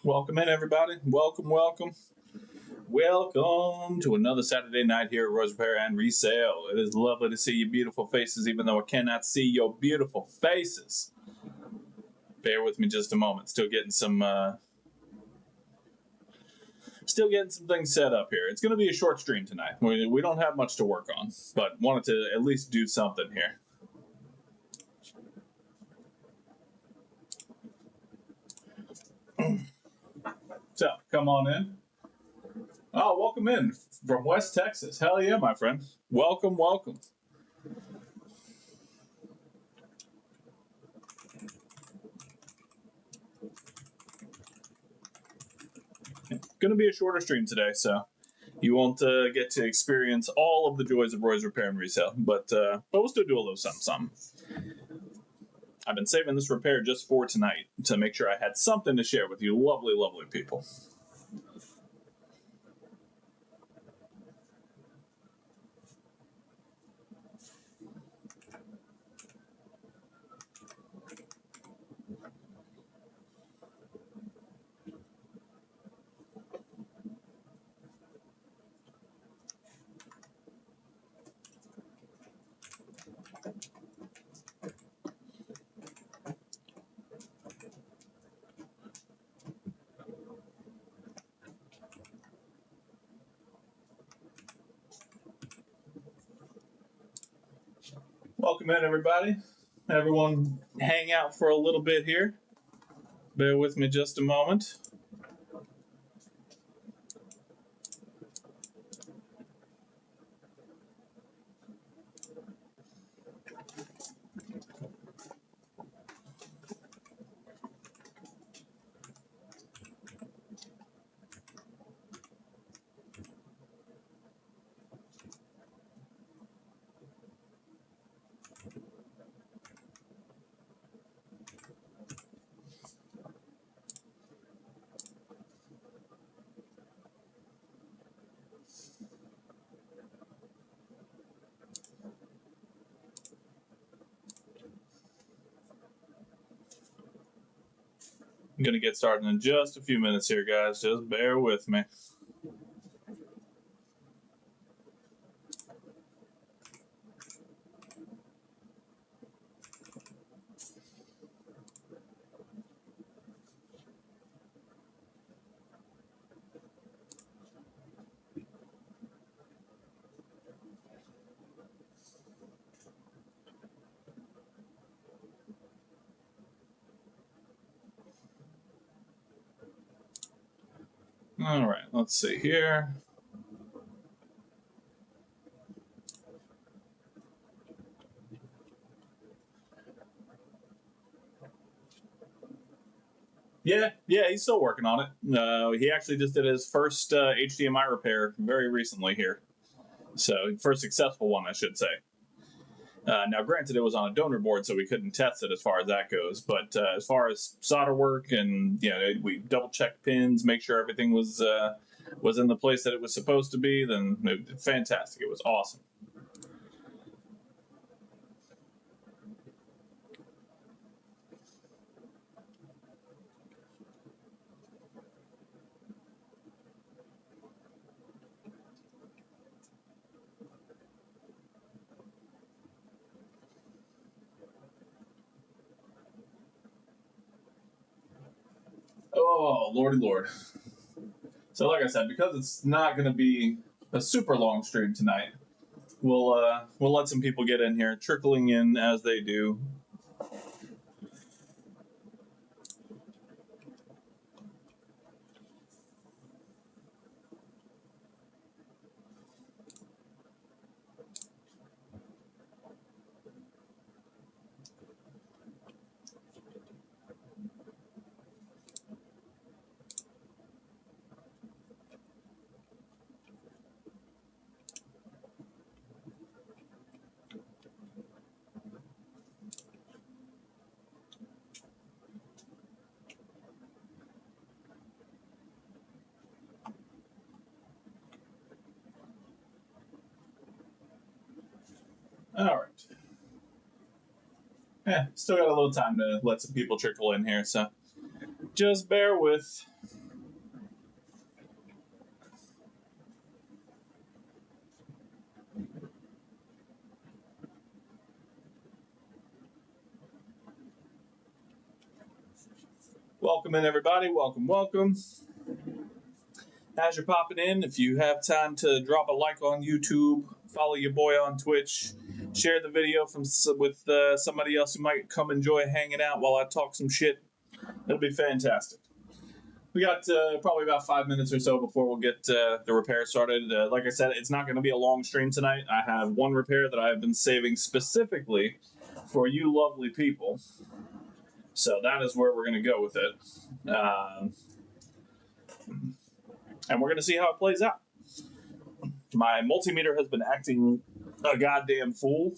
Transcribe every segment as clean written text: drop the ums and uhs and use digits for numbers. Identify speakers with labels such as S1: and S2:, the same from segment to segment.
S1: Welcome in, everybody. Welcome, welcome. Welcome to another Saturday night here at ROG Repair and Resale. It is lovely to see your beautiful faces, even though I cannot see your beautiful faces. Bear with me just a moment. Still getting some things set up here. It's going to be a short stream tonight. We don't have much to work on, but wanted to at least do something here. So, come on in. Oh, welcome in from West Texas. Hell yeah, my friend. Welcome, welcome. Going to be a shorter stream today, so you won't get to experience all of the joys of ROG Repair and Resale, but we'll still do a little something. I've been saving this repair just for tonight to make sure I had something to share with you lovely, lovely people. Welcome in, everybody. Everyone hang out for a little bit here. Bear with me just a moment. I'm going to get started in just a few minutes here, guys. Just bear with me. All right, let's see here. Yeah, he's still working on it. He actually just did his first HDMI repair very recently here. So, first successful one, I should say. Now, granted, it was on a donor board, so we couldn't test it as far as that goes. But as far as solder work, and we double checked pins, make sure everything was in the place that it was supposed to be. Then fantastic! It was awesome. Oh, Lordy Lord. So, like I said, because it's not going to be a super long stream tonight, we'll let some people get in here, trickling in as they do. All right. Yeah, still got a little time to let some people trickle in here, so just bear with. Welcome in, everybody. Welcome. As you're popping in, if you have time to drop a like on YouTube, follow your boy on Twitch, share the video with somebody else who might come enjoy hanging out while I talk some shit, it'll be fantastic. We got probably about 5 minutes or so before we'll get the repair started. Like I said, it's not going to be a long stream tonight. I have one repair that I have been saving specifically for you lovely people. So that is where we're going to go with it. And we're going to see how it plays out. My multimeter has been acting a goddamn fool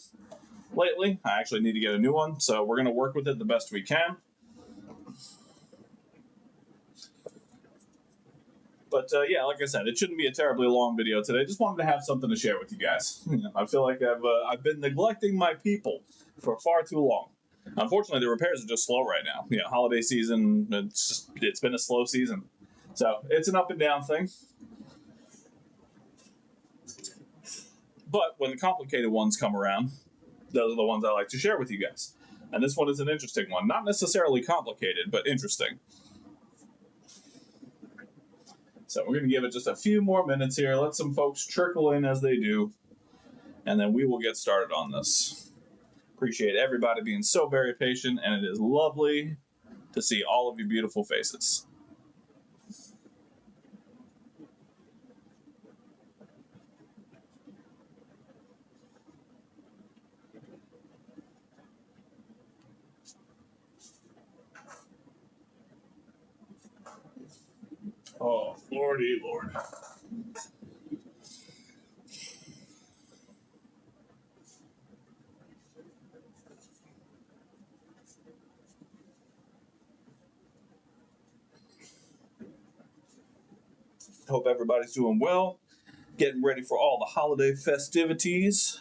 S1: lately. I actually need to get a new one, so we're going to work with it the best we can. But yeah, like I said, it shouldn't be a terribly long video today. Just wanted to have something to share with you guys. I feel like I've been neglecting my people for far too long. Unfortunately, the repairs are just slow right now. Holiday season, it's been a slow season. So it's an up and down thing. But when the complicated ones come around, those are the ones I like to share with you guys. And this one is an interesting one. Not necessarily complicated, but interesting. So we're going to give it just a few more minutes here. Let some folks trickle in as they do. And then we will get started on this. Appreciate everybody being so very patient. And it is lovely to see all of your beautiful faces. Oh, Lordy Lord. Hope everybody's doing well. Getting ready for all the holiday festivities.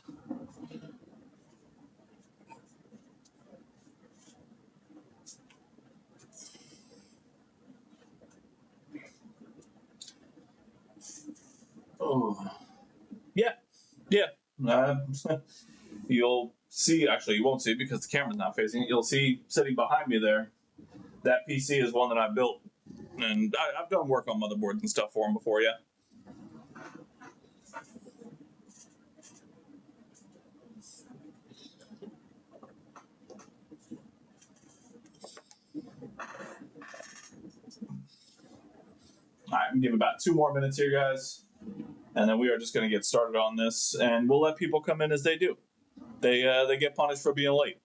S1: Oh, yeah. You'll see, actually, you won't see it because the camera's not facing it. You'll see sitting behind me there, that PC is one that I built. And I've done work on motherboards and stuff for them before, yeah. All right, I'm gonna give about 2 more minutes here, guys. And then we are just going to get started on this, and we'll let people come in as they do. They get punished for being late.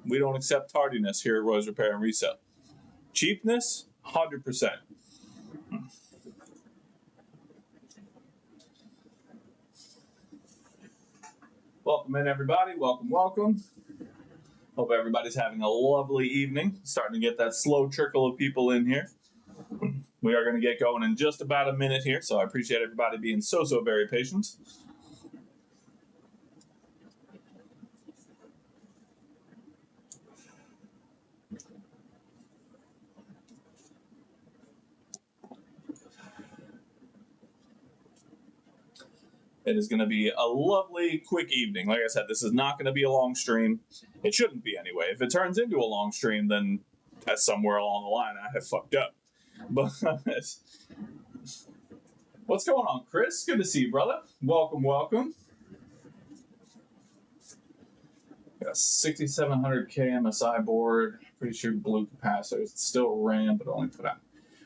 S1: We don't accept tardiness here at ROG Repair and Resale. Cheapness, 100%. Welcome in, everybody. Welcome. Hope everybody's having a lovely evening. Starting to get that slow trickle of people in here. We are going to get going in just about a minute here, so I appreciate everybody being so very patient. It is going to be a lovely, quick evening. Like I said, this is not going to be a long stream. It shouldn't be anyway. If it turns into a long stream, then that's somewhere along the line I have fucked up. But what's going on, Chris? Good to see you, brother. Welcome. Got a 6700K MSI board. Pretty sure blue capacitors. It's still RAM, but only put out.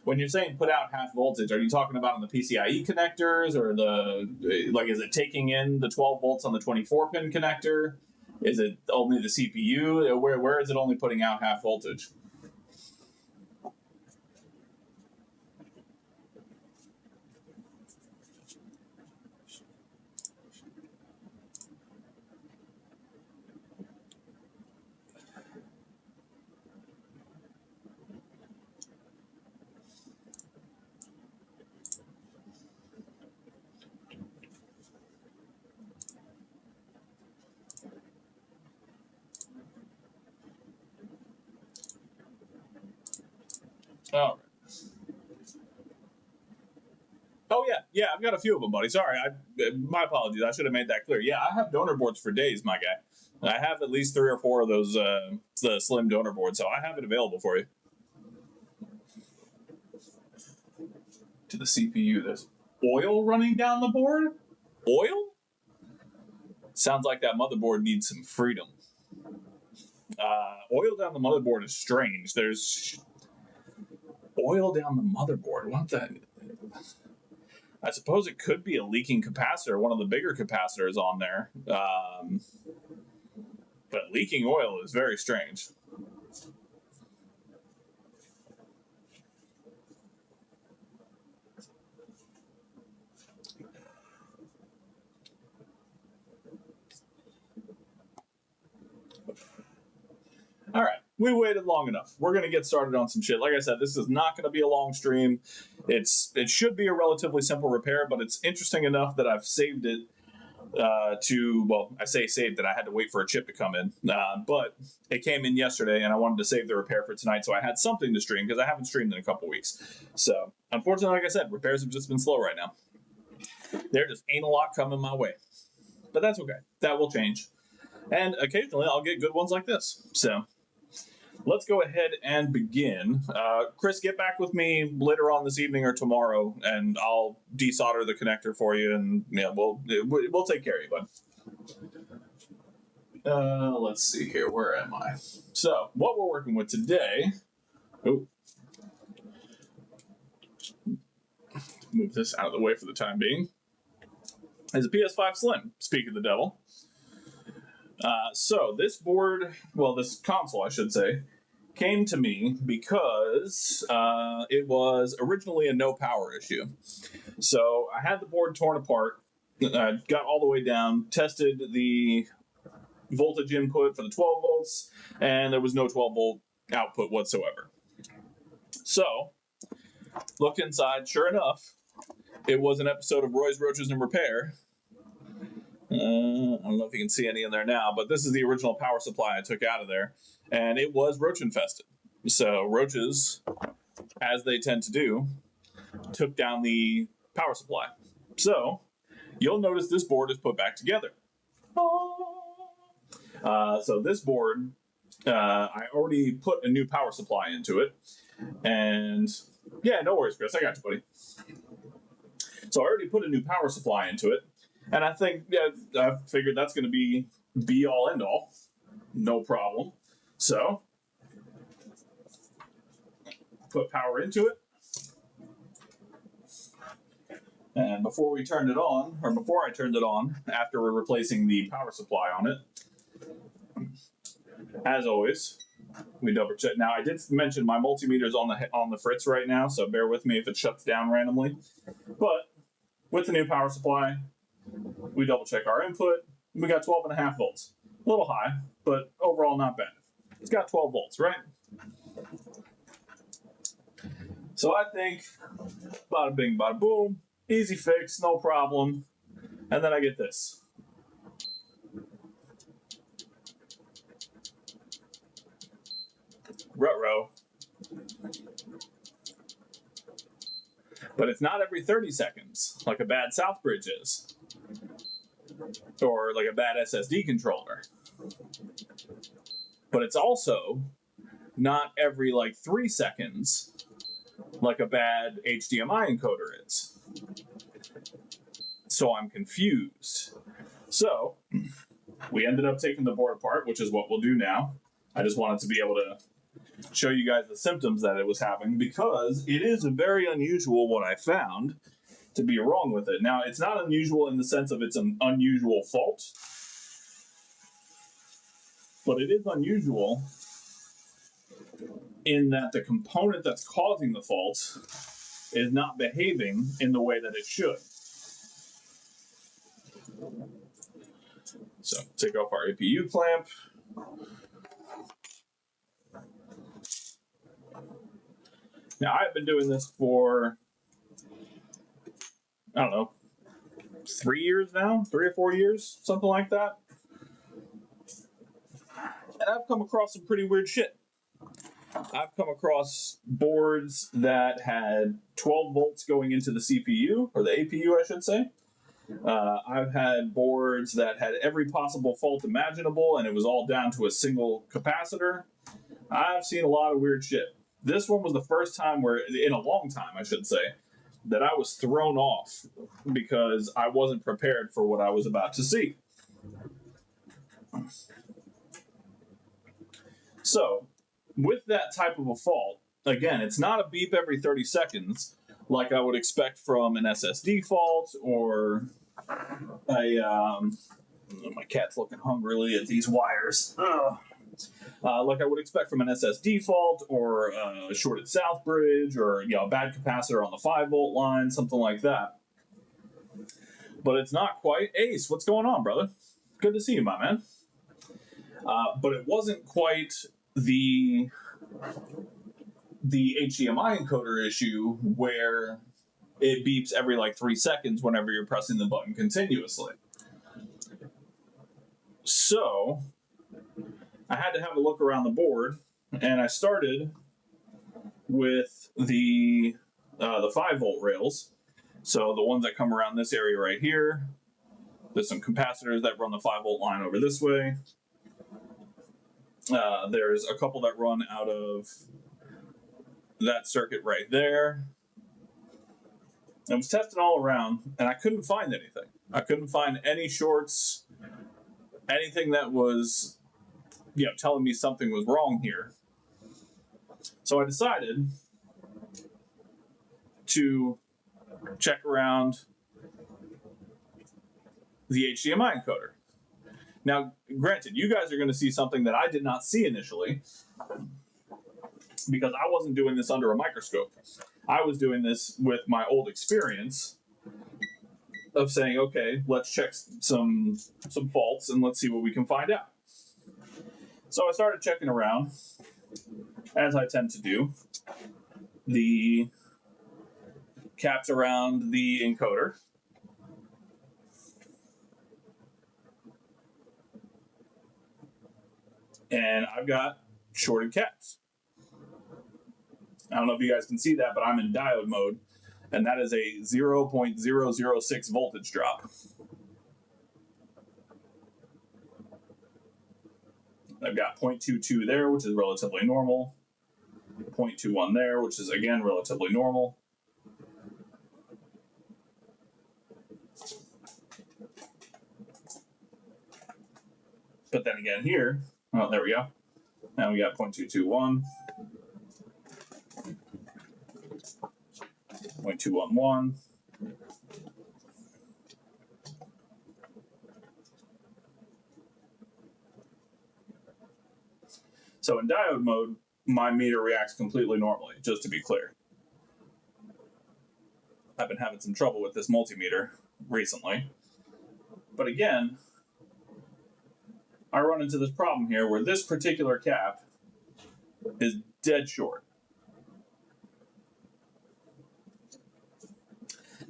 S1: When you're saying put out half voltage, are you talking about on the PCIe connectors, or is it taking in the 12 volts on the 24 pin connector? Is it only the CPU? Where is it only putting out half voltage? All right. Oh yeah, I've got a few of them, buddy. Sorry, my apologies. I should have made that clear. Yeah, I have donor boards for days, my guy. I have at least 3 or 4 of those the slim donor boards, so I have it available for you. to the CPU. There's oil running down the board? Oil? Sounds like that motherboard needs some freedom. Oil down the motherboard is strange. There's oil down the motherboard. What the? I suppose it could be a leaking capacitor, one of the bigger capacitors on there. But leaking oil is very strange. All right, we waited long enough. We're going to get started on some shit. Like I said, this is not going to be a long stream. It should be a relatively simple repair, but it's interesting enough that I've saved it well, I say saved it. I had to wait for a chip to come in, but it came in yesterday, and I wanted to save the repair for tonight, so I had something to stream because I haven't streamed in a couple weeks. So, unfortunately, like I said, repairs have just been slow right now. There just ain't a lot coming my way, but that's okay. That will change, and occasionally I'll get good ones like this. So, let's go ahead and begin. Chris, get back with me later on this evening or tomorrow, and I'll desolder the connector for you, and yeah, we'll take care of you, bud. Let's see here. Where am I? So, what we're working with today. Oh, move this out of the way for the time being. Is a PS5 Slim. Speak of the devil. So this board, well, this console, I should say, came to me because it was originally a no power issue. So I had the board torn apart, got all the way down, tested the voltage input for the 12 volts, and there was no 12 volt output whatsoever. So, looked inside, sure enough, it was an episode of Roy's Roaches in Repair. I don't know if you can see any in there now, but this is the original power supply I took out of there, and it was roach infested. So roaches, as they tend to do, took down the power supply. So you'll notice this board is put back together. So this board, I already put a new power supply into it, and yeah, no worries, Chris, I got you, buddy. So I already put a new power supply into it. And I think, yeah, I figured that's going to be all end all. No problem. So, put power into it. And before I turned it on, after we're replacing the power supply on it, as always, we double check. Now, I did mention my multimeter's on the fritz right now, so bear with me if it shuts down randomly. But with the new power supply, we double check our input. We got 12.5 volts. A little high, but overall not bad. It's got 12 volts, right? So I think, bada bing, bada boom, easy fix, no problem. And then I get this. Ruh-roh. But it's not every 30 seconds, like a bad Southbridge is. Or like a bad SSD controller. But it's also not every like 3 seconds, like a bad HDMI encoder is. So I'm confused. So we ended up taking the board apart, which is what we'll do now. I just wanted to be able to show you guys the symptoms that it was having, because it is very unusual what I found to be wrong with it. Now, it's not unusual in the sense of it's an unusual fault, but it is unusual in that the component that's causing the fault is not behaving in the way that it should. So, take off our APU clamp. Now, I've been doing this for, I don't know, 3 years now? 3 or 4 years? Something like that. And I've come across some pretty weird shit. I've come across boards that had 12 volts going into the CPU, or the APU, I should say. I've had boards that had every possible fault imaginable, and it was all down to a single capacitor. I've seen a lot of weird shit. This one was the first time where, in a long time, I should say, that I was thrown off because I wasn't prepared for what I was about to see. So, with that type of a fault, again, it's not a beep every 30 seconds like I would expect from an SSD fault or my cat's looking hungrily at these wires. Like I would expect from an SSD fault or a shorted south bridge or a bad capacitor on the 5-volt line, something like that. But it's not quite. Ace, what's going on, brother? Good to see you, my man. But it wasn't quite the HDMI encoder issue where it beeps every like 3 seconds whenever you're pressing the button continuously. So I had to have a look around the board, and I started with the 5-volt rails. So the ones that come around this area right here. There's some capacitors that run the 5-volt line over this way. There's a couple that run out of that circuit right there. I was testing all around, and I couldn't find anything. I couldn't find any shorts, anything that was, telling me something was wrong here. So I decided to check around the HDMI encoder. Now, granted, you guys are going to see something that I did not see initially because I wasn't doing this under a microscope. I was doing this with my old experience of saying, okay, let's check some faults and let's see what we can find out. So I started checking around, as I tend to do, the caps around the encoder. And I've got shorted caps. I don't know if you guys can see that, but I'm in diode mode, and that is a 0.006 voltage drop. I've got 0.22 there, which is relatively normal. 0.21 there, which is, again, relatively normal. But then again here, oh, there we go. Now we got 0.221. 0.211. So in diode mode, my meter reacts completely normally, just to be clear. I've been having some trouble with this multimeter recently. But again, I run into this problem here where this particular cap is dead short.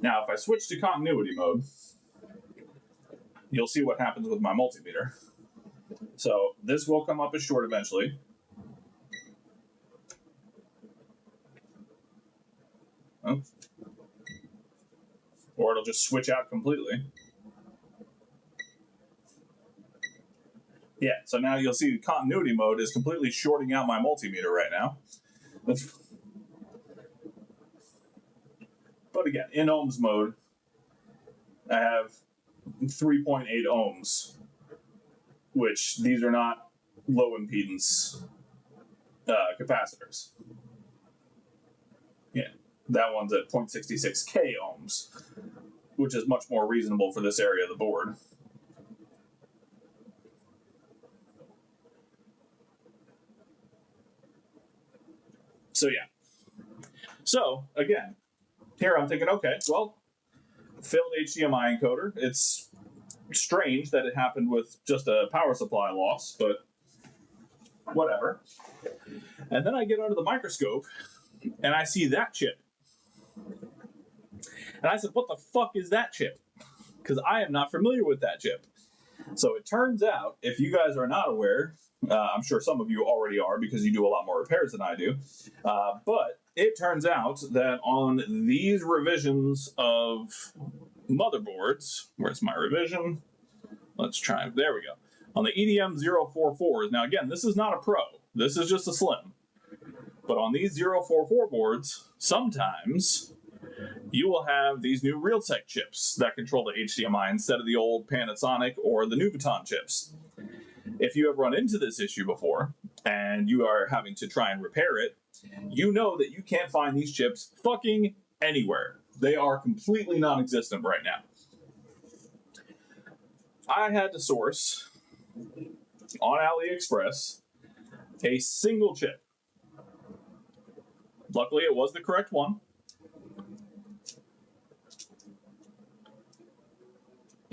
S1: Now, if I switch to continuity mode, you'll see what happens with my multimeter. So this will come up as short eventually. Oh. Or it'll just switch out completely. Yeah, so now you'll see continuity mode is completely shorting out my multimeter right now. But again, in ohms mode, I have 3.8 ohms, which these are not low impedance capacitors. Yeah, that one's at 0.66k ohms, which is much more reasonable for this area of the board. So yeah. So again, here I'm thinking, okay, well, failed HDMI encoder. It's strange that it happened with just a power supply loss, but whatever. And then I get under the microscope and I see that chip. And I said, what the fuck is that chip? Because I am not familiar with that chip. So it turns out, if you guys are not aware, I'm sure some of you already are because you do a lot more repairs than I do, but it turns out that on these revisions of motherboards, where's my revision? Let's try, there we go. On the EDM 044s, now again, this is not a Pro, this is just a Slim. But on these 044 boards, sometimes you will have these new Realtek chips that control the HDMI instead of the old Panasonic or the Nuvoton chips. If you have run into this issue before and you are having to try and repair it, you know that you can't find these chips fucking anywhere. They are completely non-existent right now. I had to source on AliExpress a single chip. Luckily, it was the correct one.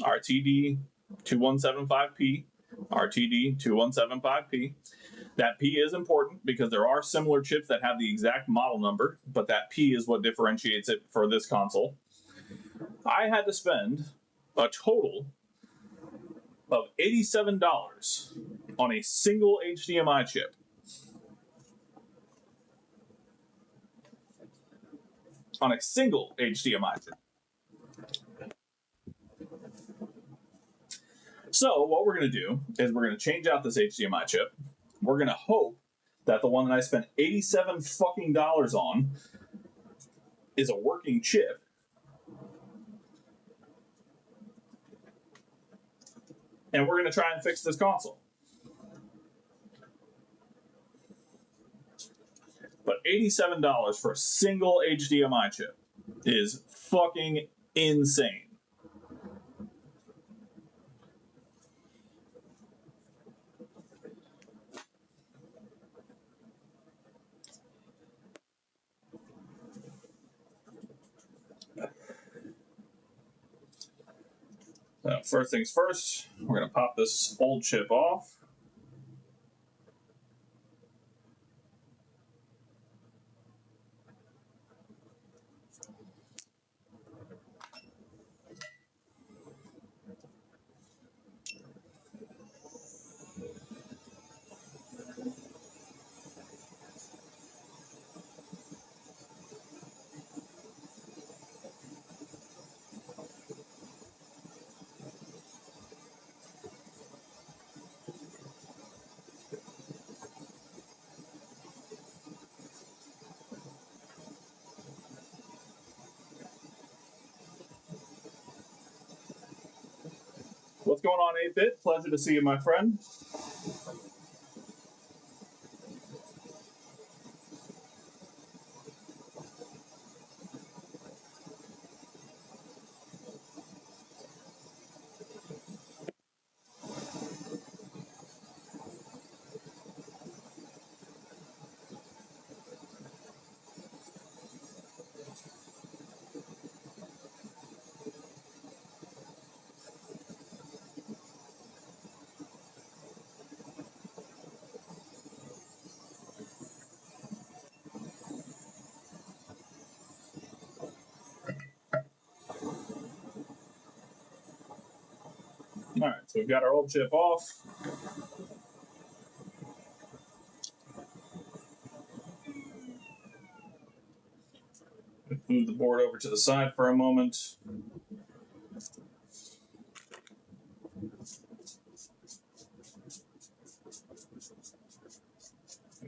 S1: RTD2175P, RTD2175P. That P is important because there are similar chips that have the exact model number, but that P is what differentiates it for this console. I had to spend a total of $87 on a single HDMI chip. On a single HDMI chip. So what we're going to do is we're going to change out this HDMI chip. We're going to hope that the one that I spent $87 fucking dollars on is a working chip. And we're going to try and fix this console. But $87 for a single HDMI chip is fucking insane. So first things first, we're going to pop this old chip off. What's going on, 8-Bit? Pleasure to see you, my friend. All right, so we've got our old chip off. Move the board over to the side for a moment.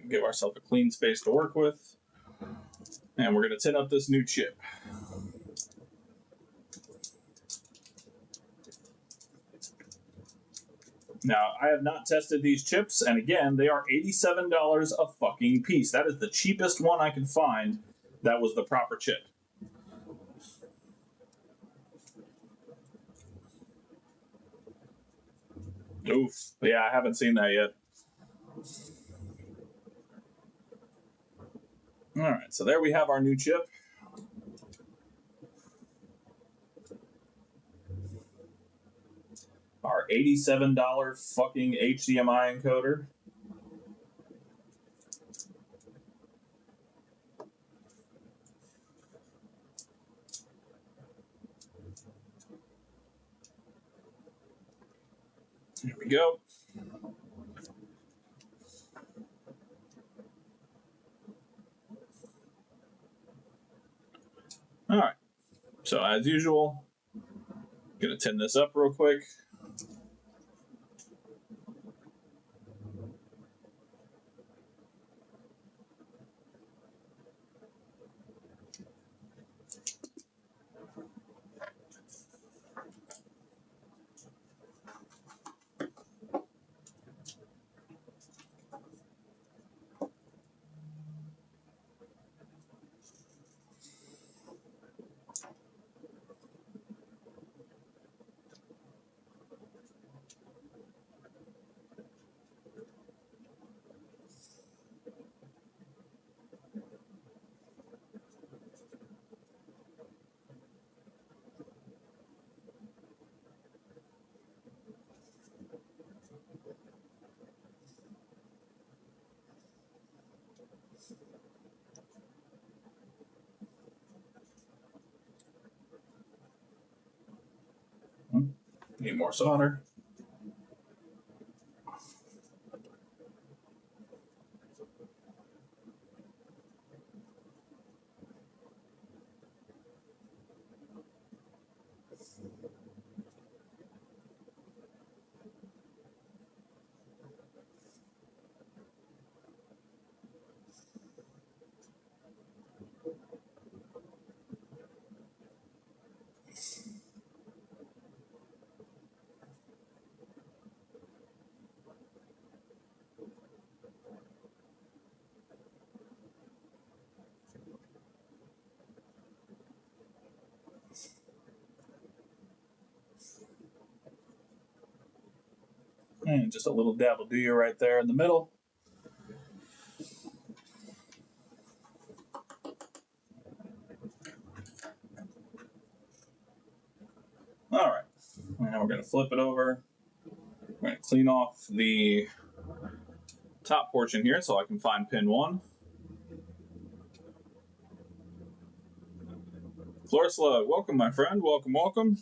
S1: Give ourselves a clean space to work with. And we're going to tin up this new chip. Now, I have not tested these chips, and again, they are $87 a fucking piece. That is the cheapest one I could find that was the proper chip. Oof. Yeah, I haven't seen that yet. All right, so there we have our new chip. Our $87 fucking HDMI encoder. Here we go. All right, so as usual, gonna tin this up real quick. Need more solder. And just a little dab will do you right there in the middle. All right, now we're going to flip it over. We're going to clean off the top portion here so I can find pin 1. Floor Slug, welcome, my friend. Welcome, welcome.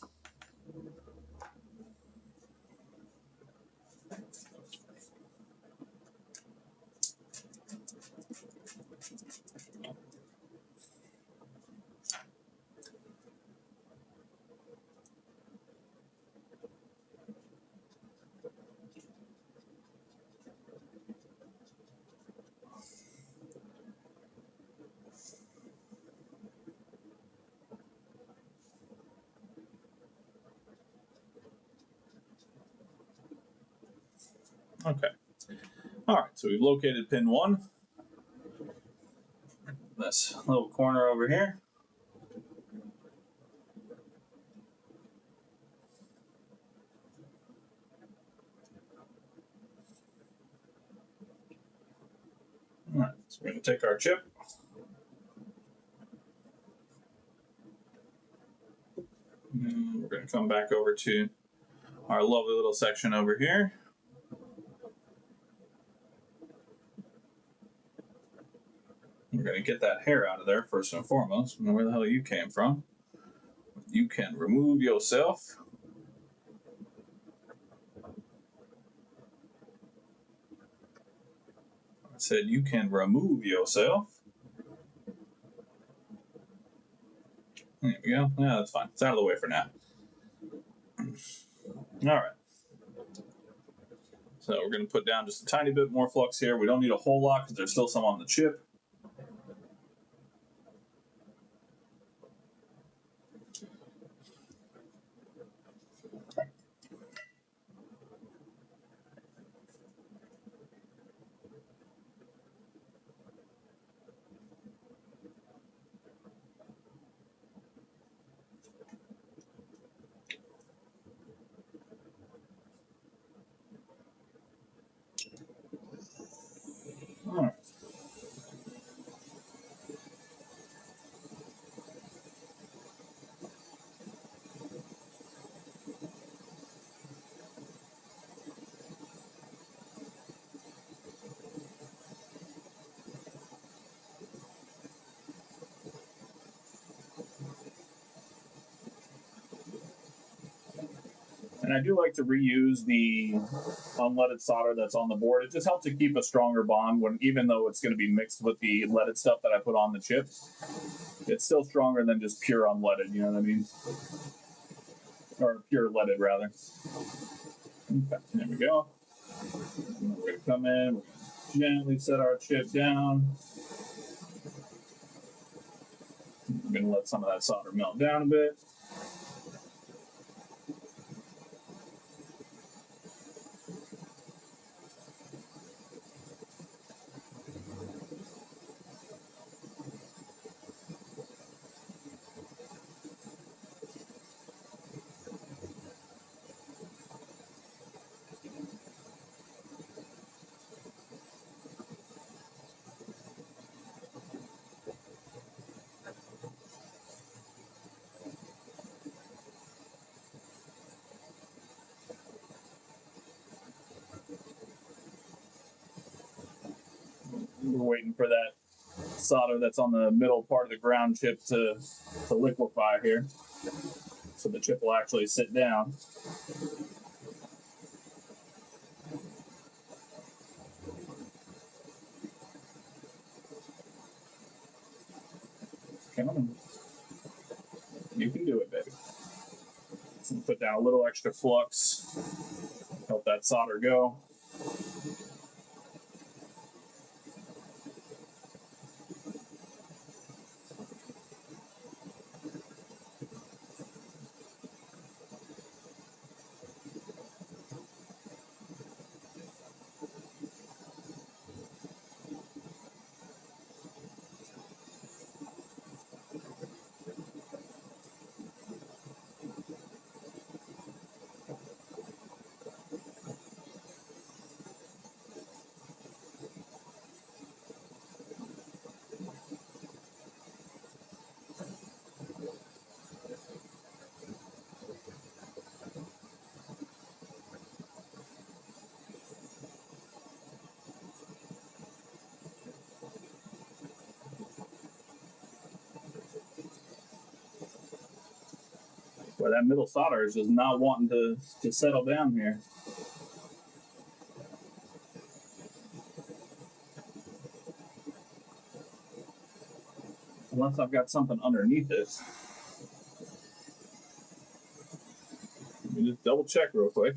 S1: Okay. All right, so we've located pin 1. This little corner over here. All right, so we're going to take our chip. And we're going to come back over to our lovely little section over here. We're going to get that hair out of there first and foremost. Where the hell you came from? You can remove yourself. I said you can remove yourself. There we go. Yeah, that's fine. It's out of the way for now. All right. So we're going to put down just a tiny bit more flux here. We don't need a whole lot because there's still some on the chip. All right. And I do like to reuse the unleaded solder that's on the board. It just helps to keep a stronger bond when, even though it's going to be mixed with the leaded stuff that I put on the chips, it's still stronger than just pure unleaded. You know what I mean? Or pure leaded rather. Okay, there we go. And we're going to come in. We're going to gently set our chip down. We're going to let some of that solder melt down a bit. We're waiting for that solder that's on the middle part of the ground chip to liquefy here, so the chip will actually sit down. Come on. You can do it, baby. So put down a little extra flux, help that solder go. But that middle solder is just not wanting to settle down here. Unless I've got something underneath this. Let me just double check real quick.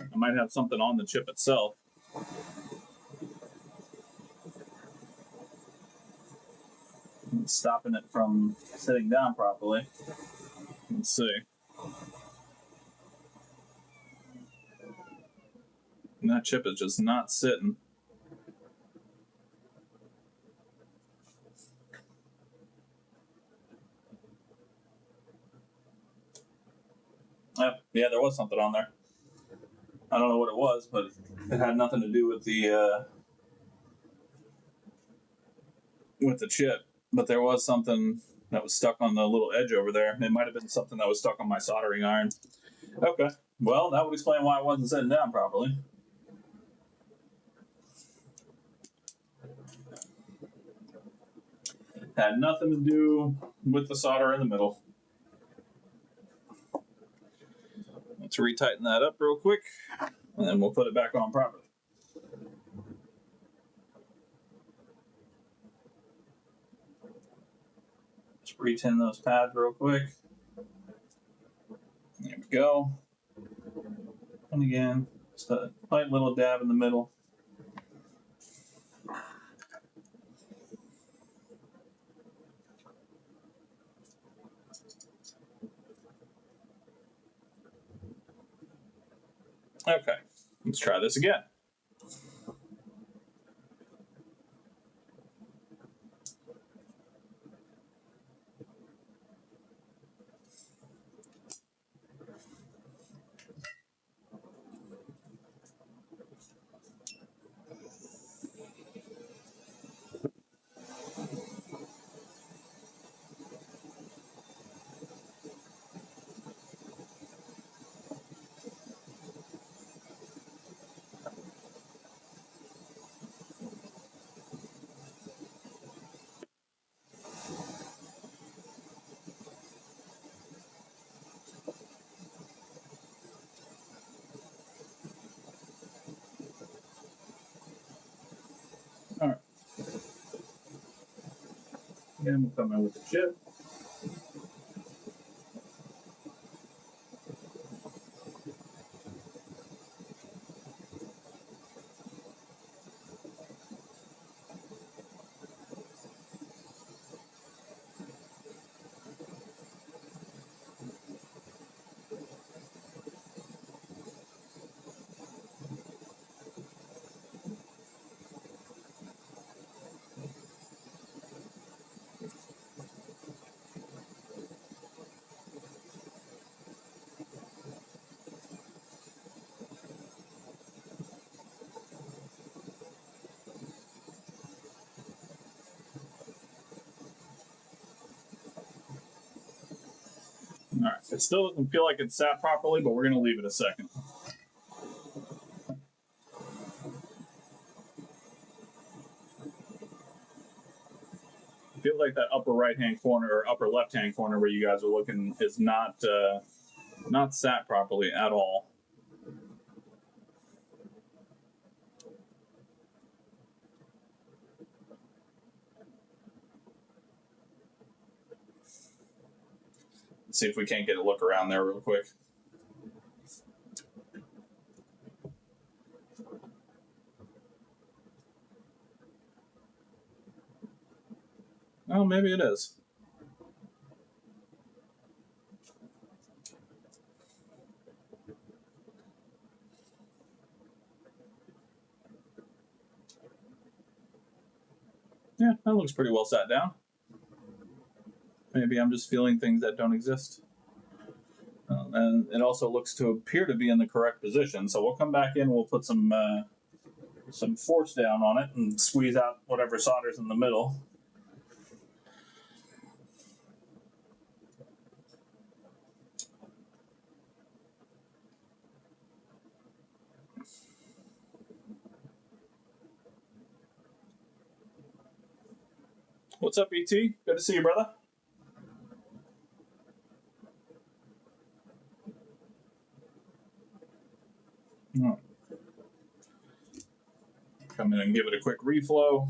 S1: I might have something on the chip itself. Stopping it from sitting down properly. Let's see. And that chip is just not sitting. Yeah, there was something on there. I don't know what it was, but it had nothing to do with the chip. But there was something that was stuck on the little edge over there. It might have been something that was stuck on my soldering iron. Okay. Well, that would explain why I wasn't sitting down properly. Had nothing to do with the solder in the middle. Let's retighten that up real quick, and then we'll put it back on properly. Just retin those pads real quick. There we go. And again, just a light little dab in the middle. Okay, let's try this again. All right. And we'll come in with the chip. All right, it still doesn't feel like it's sat properly, but we're going to leave it a second. Feels like that upper right-hand corner or upper left-hand corner where you guys are looking is not sat properly at all. see if we can't get a look around there real quick. Oh, maybe it is. Yeah, that looks pretty well sat down. Maybe I'm just feeling things that don't exist. And it also looks to appear to be in the correct position. So we'll come back in, we'll put some force down on it and squeeze out whatever solder's in the middle. What's up, ET? Good to see you, brother. Right. Come in and give it a quick reflow.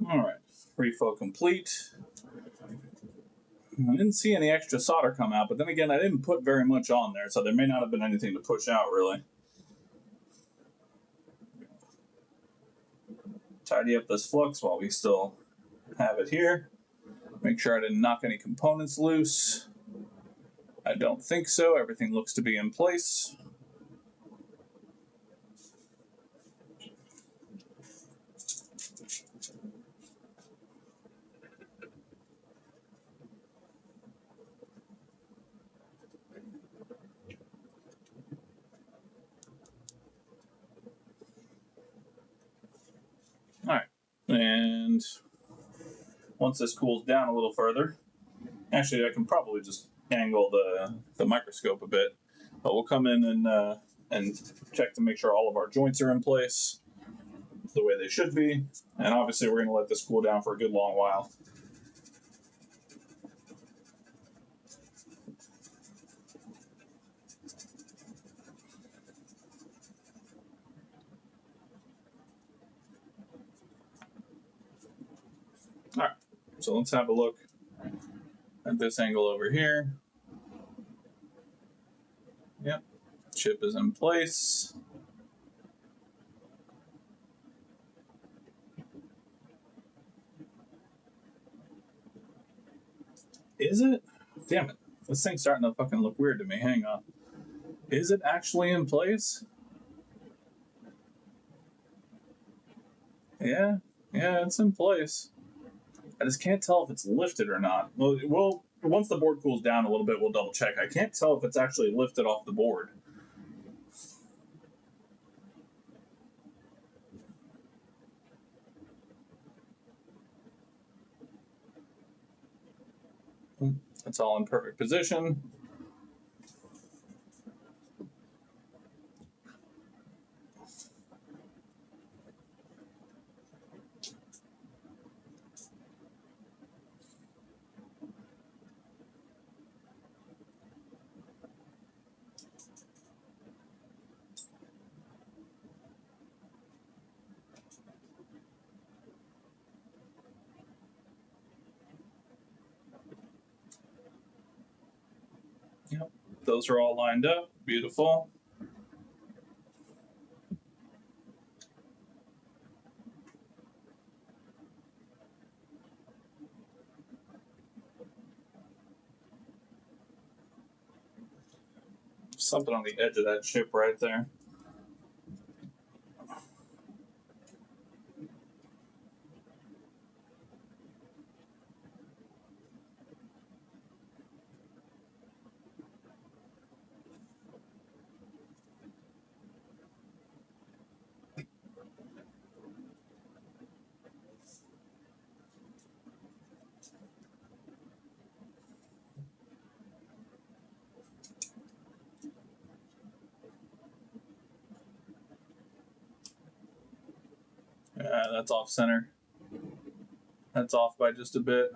S1: All right, reflow complete. I didn't see any extra solder come out, but then again, I didn't put very much on there, so there may not have been anything to push out, really. Tidy up this flux while we still have it here. Make sure I didn't knock any components loose. I don't think so. Everything looks to be in place. All right, and once this cools down a little further, actually I can probably just angle the microscope a bit, but we'll come in and check to make sure all of our joints are in place the way they should be, and obviously we're going to let this cool down for a good long while. All right, so let's have a look at this angle over here. Yep, chip is in place. Is it? Damn it. This thing's starting to fucking look weird to me. Hang on. Is it actually in place? Yeah, it's in place. I just can't tell if it's lifted or not. Well, once the board cools down a little bit, we'll double check. I can't tell if it's actually lifted off the board. It's all in perfect position. Yep, those are all lined up. Beautiful. something on the edge of that chip right there. That's off center. That's off by just a bit.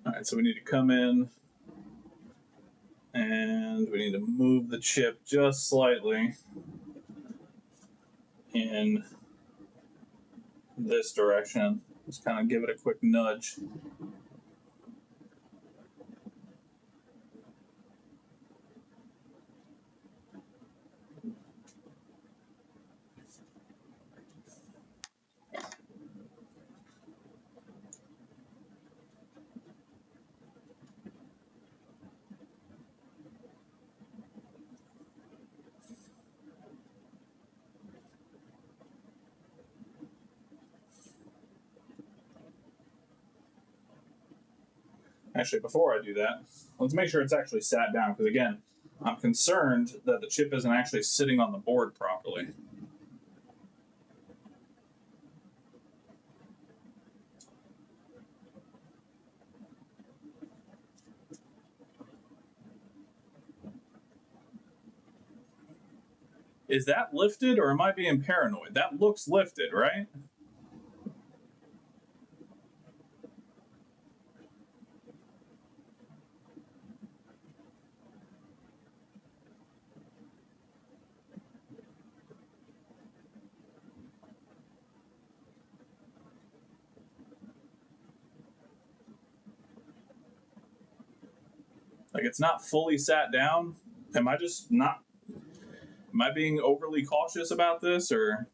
S1: All right, so we need to come in and we need to move the chip just slightly in this direction. Just kind of give it a quick nudge. Actually, before I do that, let's make sure it's actually sat down, because again, I'm concerned that the chip isn't actually sitting on the board properly. Is that lifted, or am I being paranoid? That looks lifted, right? Like, it's not fully sat down. Am I just not? Am I being overly cautious about this, or?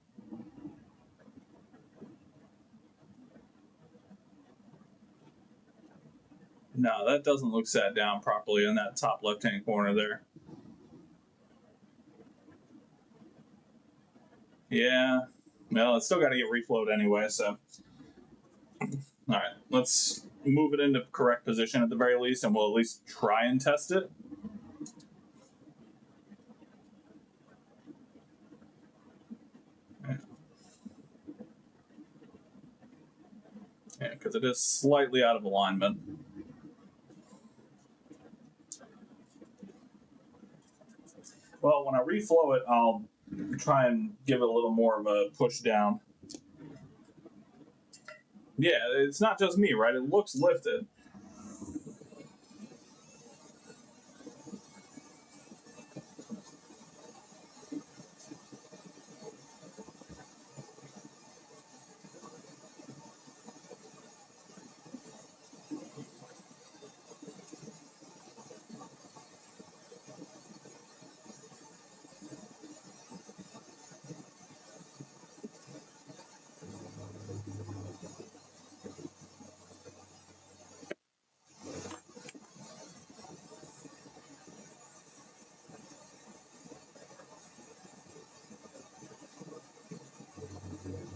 S1: No, that doesn't look sat down properly in that top left-hand corner there. Yeah. Well, it's still got to get reflowed anyway, so. All right, let's move it into correct position at the very least, and we'll at least try and test it. Yeah, because it is slightly out of alignment. Well, when I reflow it, I'll try and give it a little more of a push down. Yeah, it's not just me, right? It looks lifted.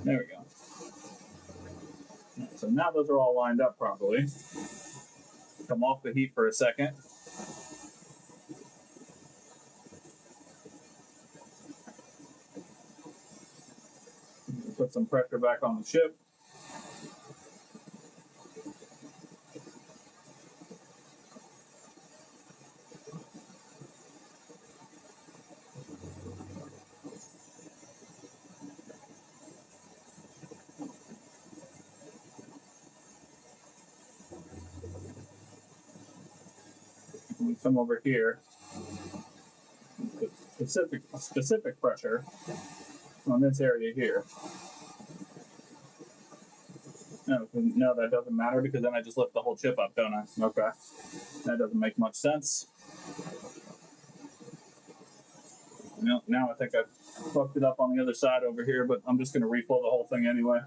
S1: There we go. So now those are all lined up properly. Come off the heat for a second. Put some pressure back on the chip. Come over here. Specific pressure on this area here. No, that doesn't matter, because then I just lift the whole chip up, don't I? Okay. That doesn't make much sense. Now I think I fucked it up on the other side over here, but I'm just going to reflow the whole thing anyway.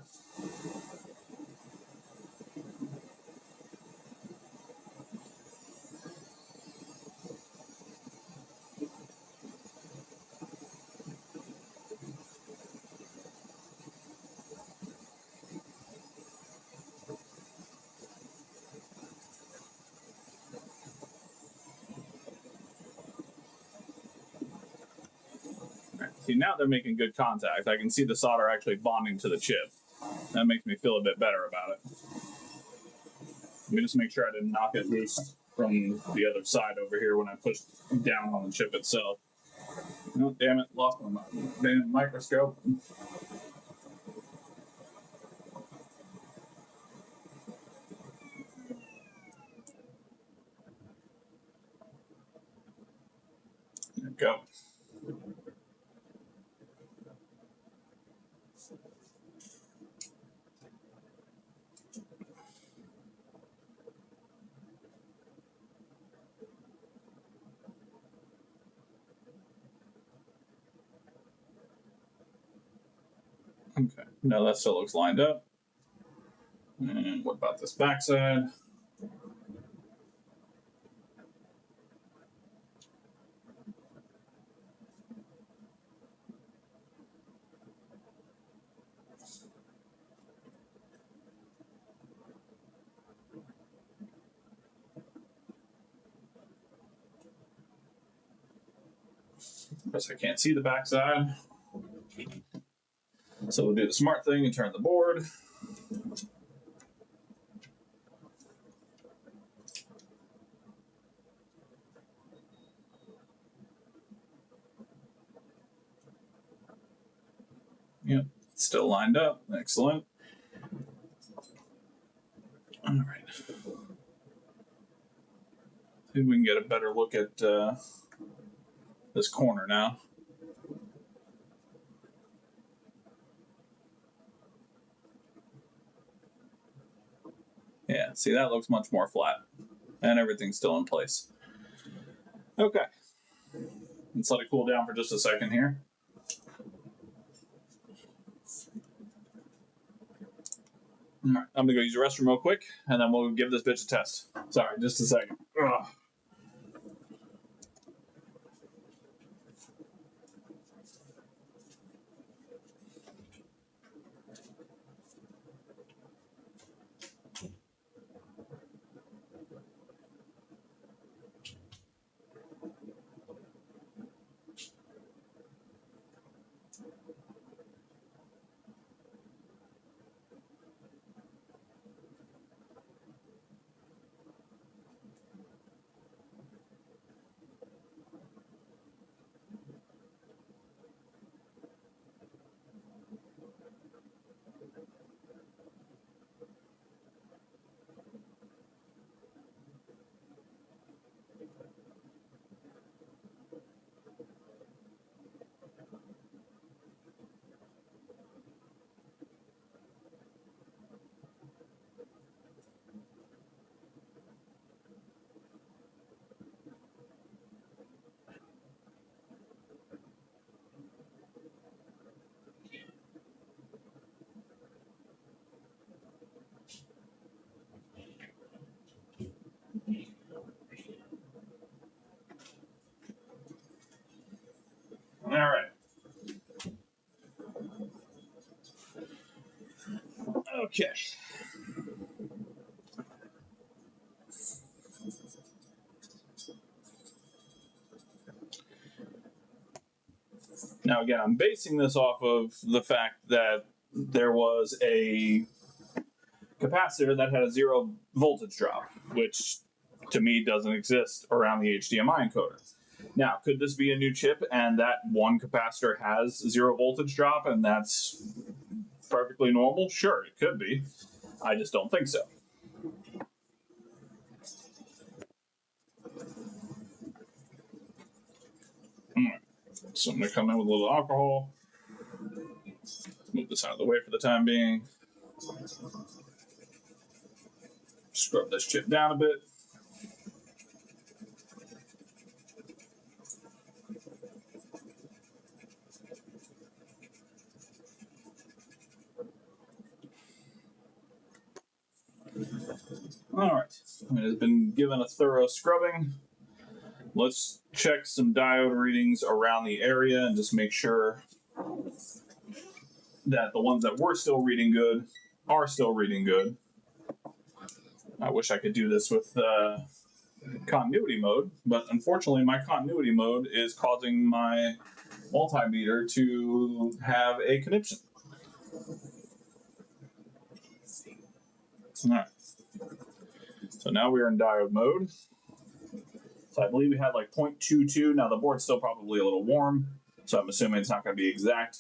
S1: See, now they're making good contact. I can see the solder actually bonding to the chip. That makes me feel a bit better about it. Let me just make sure I didn't knock it loose from the other side over here when I pushed down on the chip itself. Oh, damn it, lost my damn microscope. There we go. Okay, now that still looks lined up. And what about this backside? Guess I can't see the backside. So we'll do the smart thing and turn the board. Yep, still lined up. Excellent. All right. See if we can get a better look at this corner now. Yeah, see, that looks much more flat. And everything's still in place. Okay. Let's let it cool down for just a second here. All right, I'm gonna go use the restroom real quick, and then we'll give this bitch a test. Sorry, just a second. Ugh. All right. Okay. Now, again, I'm basing this off of the fact that there was a capacitor that had a 0 voltage drop, which to me doesn't exist around the HDMI encoder. Now, could this be a new chip and that one capacitor has 0 voltage drop and that's perfectly normal? Sure, it could be. I just don't think so. So I'm going to come in with a little alcohol. Move this out of the way for the time being. Scrub this chip down a bit. All right, it has been given a thorough scrubbing. Let's check some diode readings around the area and just make sure that the ones that were still reading good are still reading good. I wish I could do this with continuity mode, but unfortunately my continuity mode is causing my multimeter to have a conniption. All right. So now we're in diode mode. So I believe we had like 0.22. Now the board's still probably a little warm, so I'm assuming it's not going to be exact.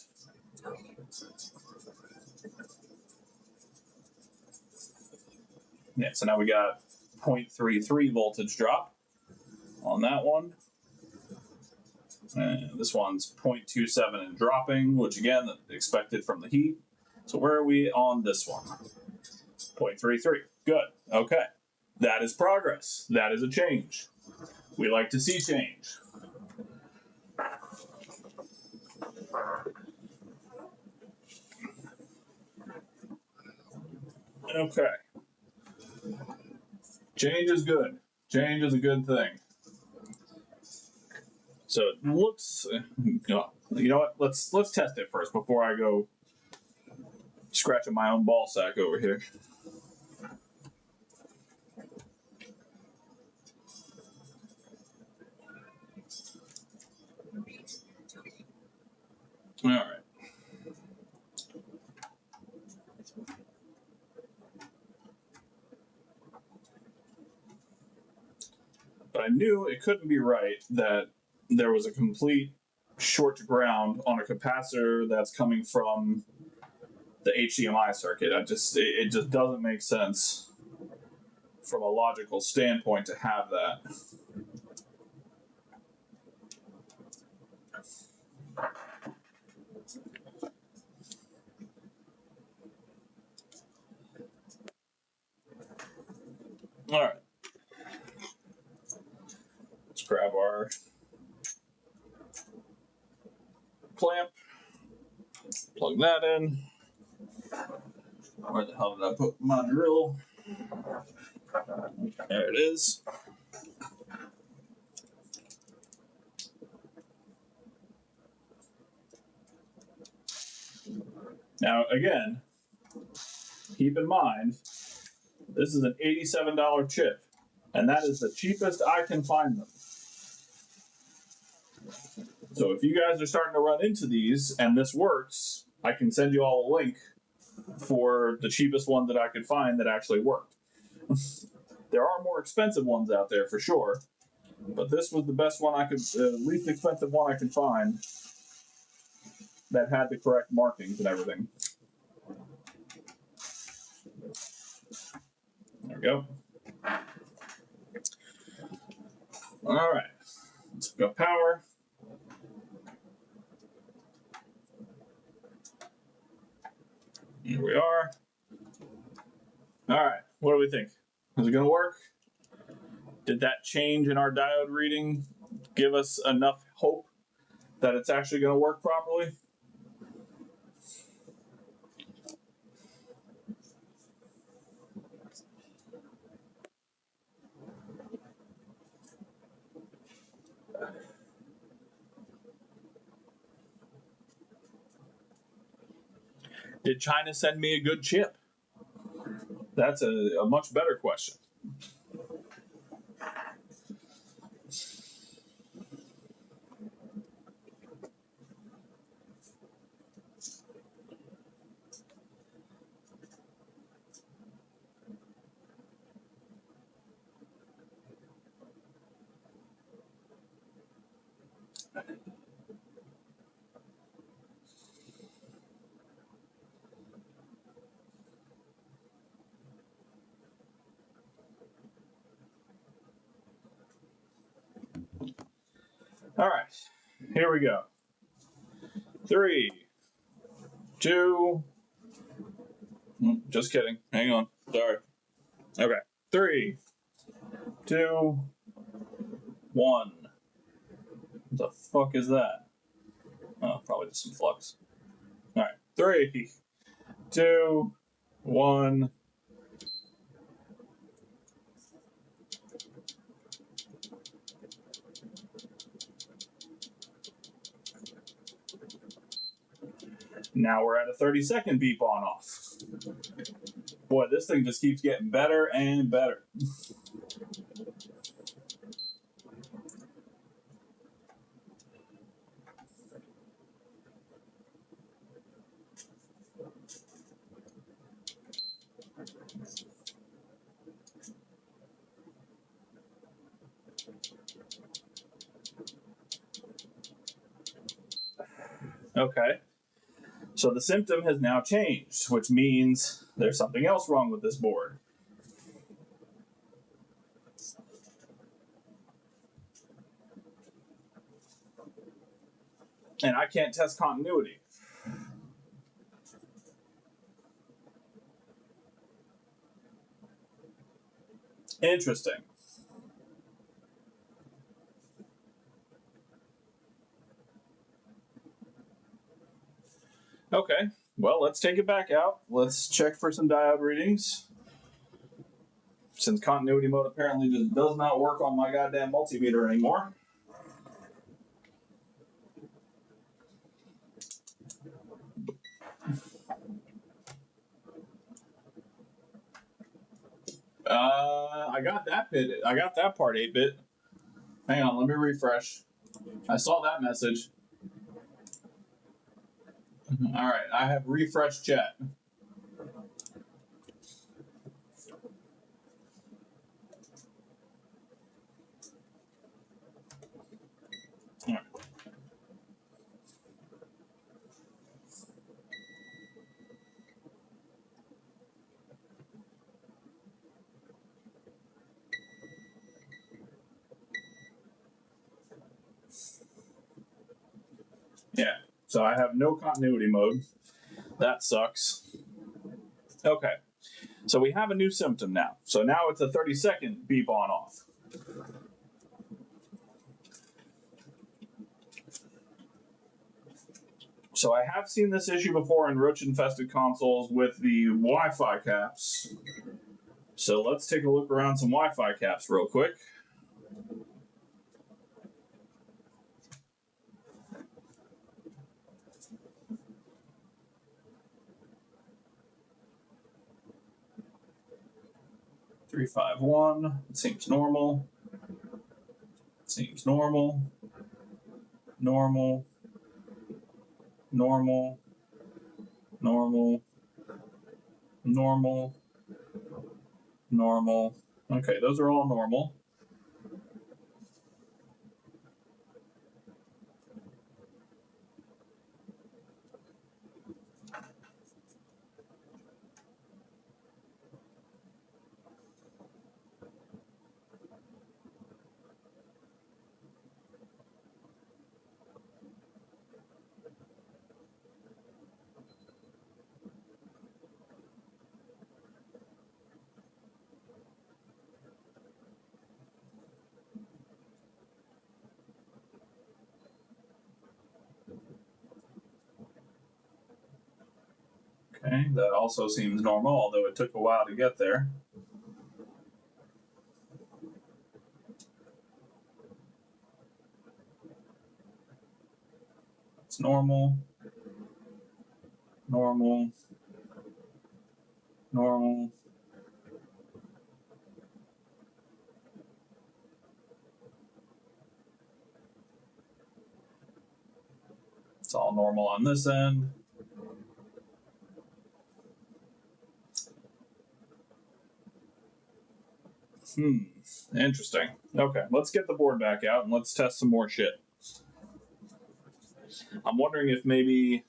S1: Yeah, so now we got 0.33 voltage drop on that one. And this one's 0.27 and dropping, which again, expected from the heat. So where are we on this one? 0.33. Good. Okay. That is progress. That is a change. We like to see change. Okay. Change is good. Change is a good thing. So it looks, you know what? Let's test it first before I go scratching my own ball sack over here. All right. But I knew it couldn't be right that there was a complete short to ground on a capacitor that's coming from the HDMI circuit. It just doesn't make sense from a logical standpoint to have that. All right. Let's grab our clamp, plug that in. Where the hell did I put my drill? There it is. Now, again, keep in mind, this is an $87 chip, and that is the cheapest I can find them. So if you guys are starting to run into these and this works, I can send you all a link for the cheapest one that I could find that actually worked. There are more expensive ones out there for sure, but this was the best one I could, least expensive one I could find that had the correct markings and everything. There we go. All right, let's go power. Here we are. All right, what do we think? Is it going to work? Did that change in our diode reading give us enough hope that it's actually going to work properly? Did China send me a good chip? That's a much better question. All right, here we go. 3, 2, just kidding. Hang on. Sorry. Okay. 3, 2, 1. What the fuck is that? Oh, probably just some flux. All right. 3, 2, 1. Now we're at a 30-second beep on off. Boy, this thing just keeps getting better and better. Okay. So the symptom has now changed, which means there's something else wrong with this board. And I can't test continuity. Interesting. Okay, well, let's take it back out. Let's check for some diode readings. Since continuity mode apparently just does not work on my goddamn multimeter anymore. I got that bit. I got that part 8-bit. Hang on, let me refresh. I saw that message. All right, I have refreshed chat. All right. Yeah, so I have no continuity mode. That sucks. Okay, so we have a new symptom now. So now it's a 30-second beep on off. So I have seen this issue before in roach-infested consoles with the Wi-Fi caps. So let's take a look around some Wi-Fi caps real quick. Three, 5, 1. It seems normal. Seems normal. Normal. Normal. Normal. Normal. Normal. Okay, those are all normal. Okay, that also seems normal, although it took a while to get there. It's normal. Normal. Normal. It's all normal on this end. Interesting. Okay, let's get the board back out and let's test some more shit. I'm wondering if maybe...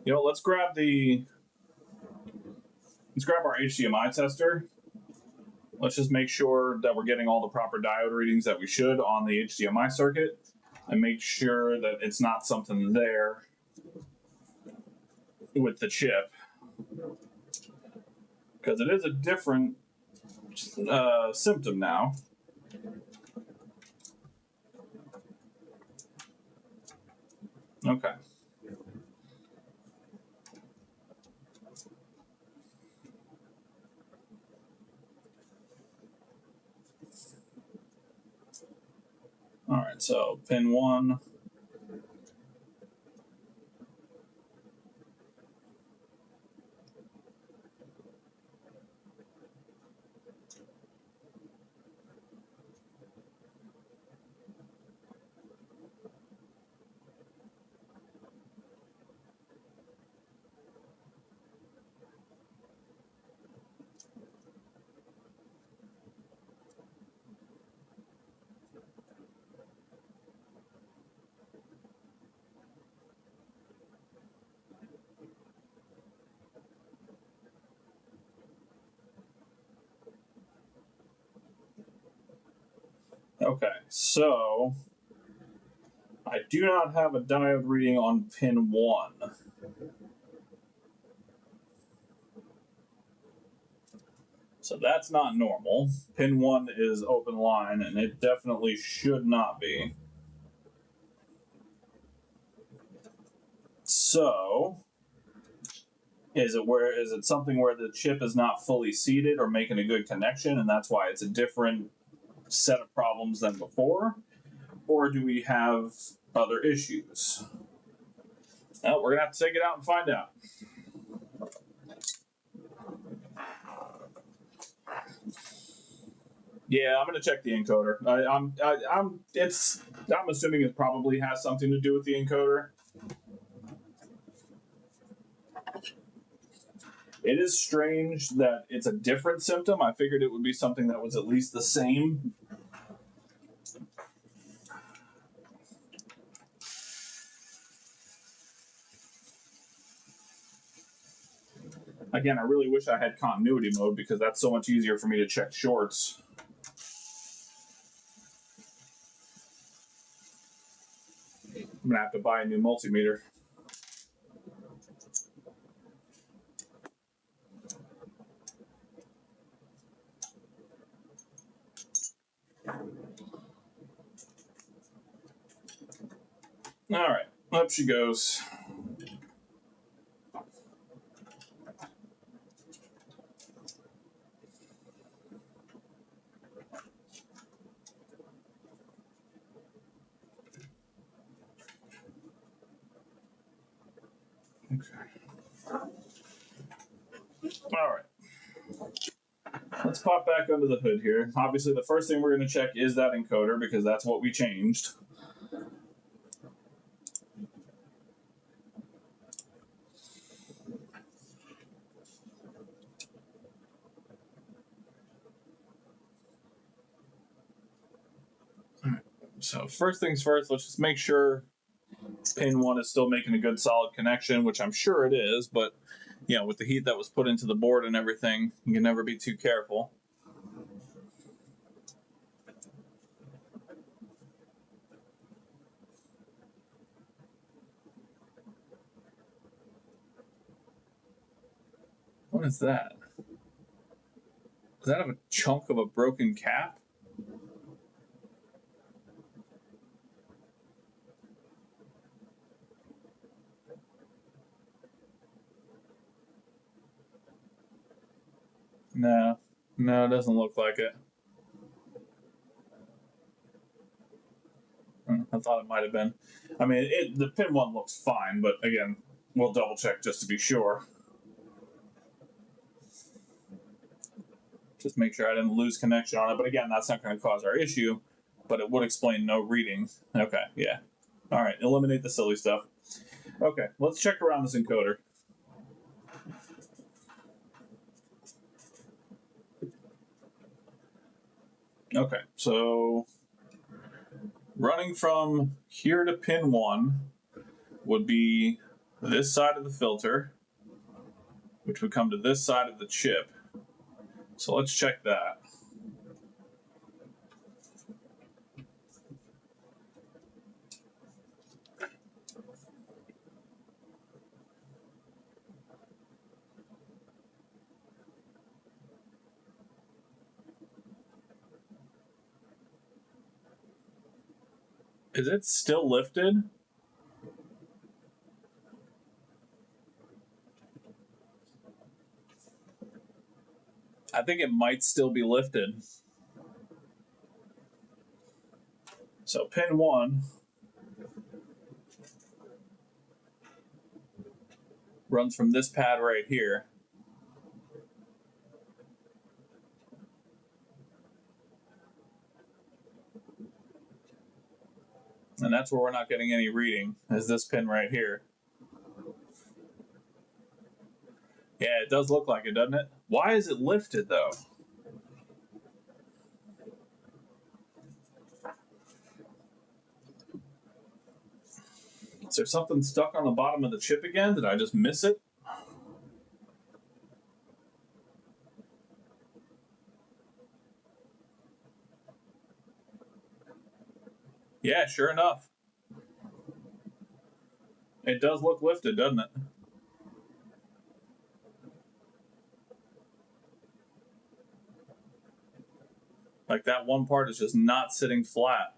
S1: You know, let's grab our HDMI tester. Let's just make sure that we're getting all the proper diode readings that we should on the HDMI circuit, and make sure that it's not something there with the chip, because it is a different symptom now. Okay. All right, so pin 1. Okay, so I do not have a diode reading on pin 1. So that's not normal. Pin 1 is open line, and it definitely should not be. So, is it something where the chip is not fully seated or making a good connection, and that's why it's a different set of problems than before? Or do we have other issues? Well, we're going to have to take it out and find out. Yeah, I'm going to check the encoder. I'm assuming it probably has something to do with the encoder. It is strange that it's a different symptom. I figured it would be something that was at least the same. Again, I really wish I had continuity mode because that's so much easier for me to check shorts. I'm going to have to buy a new multimeter. All right, up she goes. Okay. All right. Let's pop back under the hood here. Obviously, the first thing we're going to check is that encoder because that's what we changed. So first things first, let's just make sure pin 1 is still making a good solid connection, which I'm sure it is, but you know, with the heat that was put into the board and everything, you can never be too careful. What is that? Does that have a chunk of a broken cap? No, it doesn't look like it. I thought it might have been. I mean, the pin 1 looks fine, but again, we'll double check just to be sure. Just make sure I didn't lose connection on it. But again, that's not going to cause our issue, but it would explain no reading. Okay, yeah. All right, eliminate the silly stuff. Okay, let's check around this encoder. Okay, so running from here to pin 1 would be this side of the filter, which would come to this side of the chip. So let's check that. Is it still lifted? I think it might still be lifted. So pin 1 runs from this pad right here. And that's where we're not getting any reading, is this pin right here. Yeah, it does look like it, doesn't it? Why is it lifted, though? Is there something stuck on the bottom of the chip again? Did I just miss it? Yeah, sure enough. It does look lifted, doesn't it? Like that one part is just not sitting flat.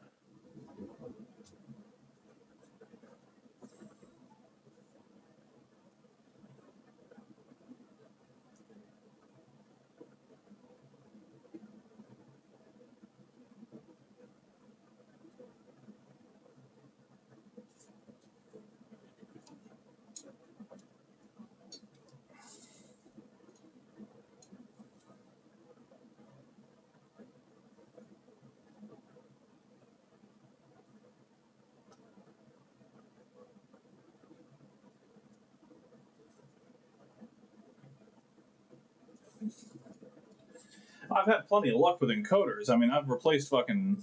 S1: I've had plenty of luck with encoders. I mean, I've replaced fucking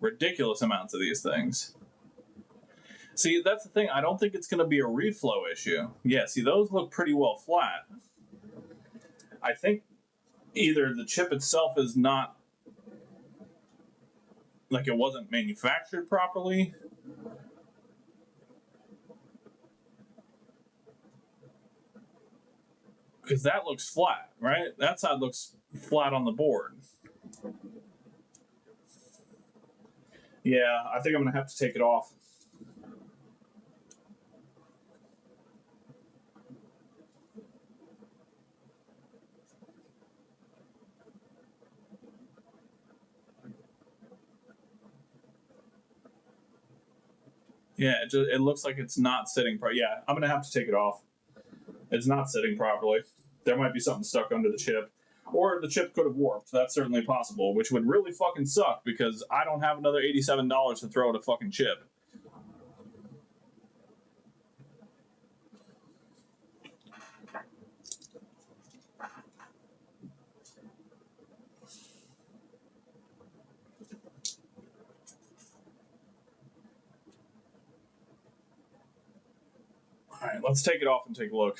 S1: ridiculous amounts of these things. See, that's the thing. I don't think it's going to be a reflow issue. Yeah, see, those look pretty well flat. I think either the chip itself is not, like, it wasn't manufactured properly. Because that looks flat, right? That side looks flat on the board. Yeah, I think I'm going to have to take it off. Yeah, it looks like it's not sitting. Yeah, I'm going to have to take it off. It's not sitting properly. There might be something stuck under the chip. Or the chip could have warped. That's certainly possible, which would really fucking suck because I don't have another $87 to throw at a fucking chip. All right, let's take it off and take a look.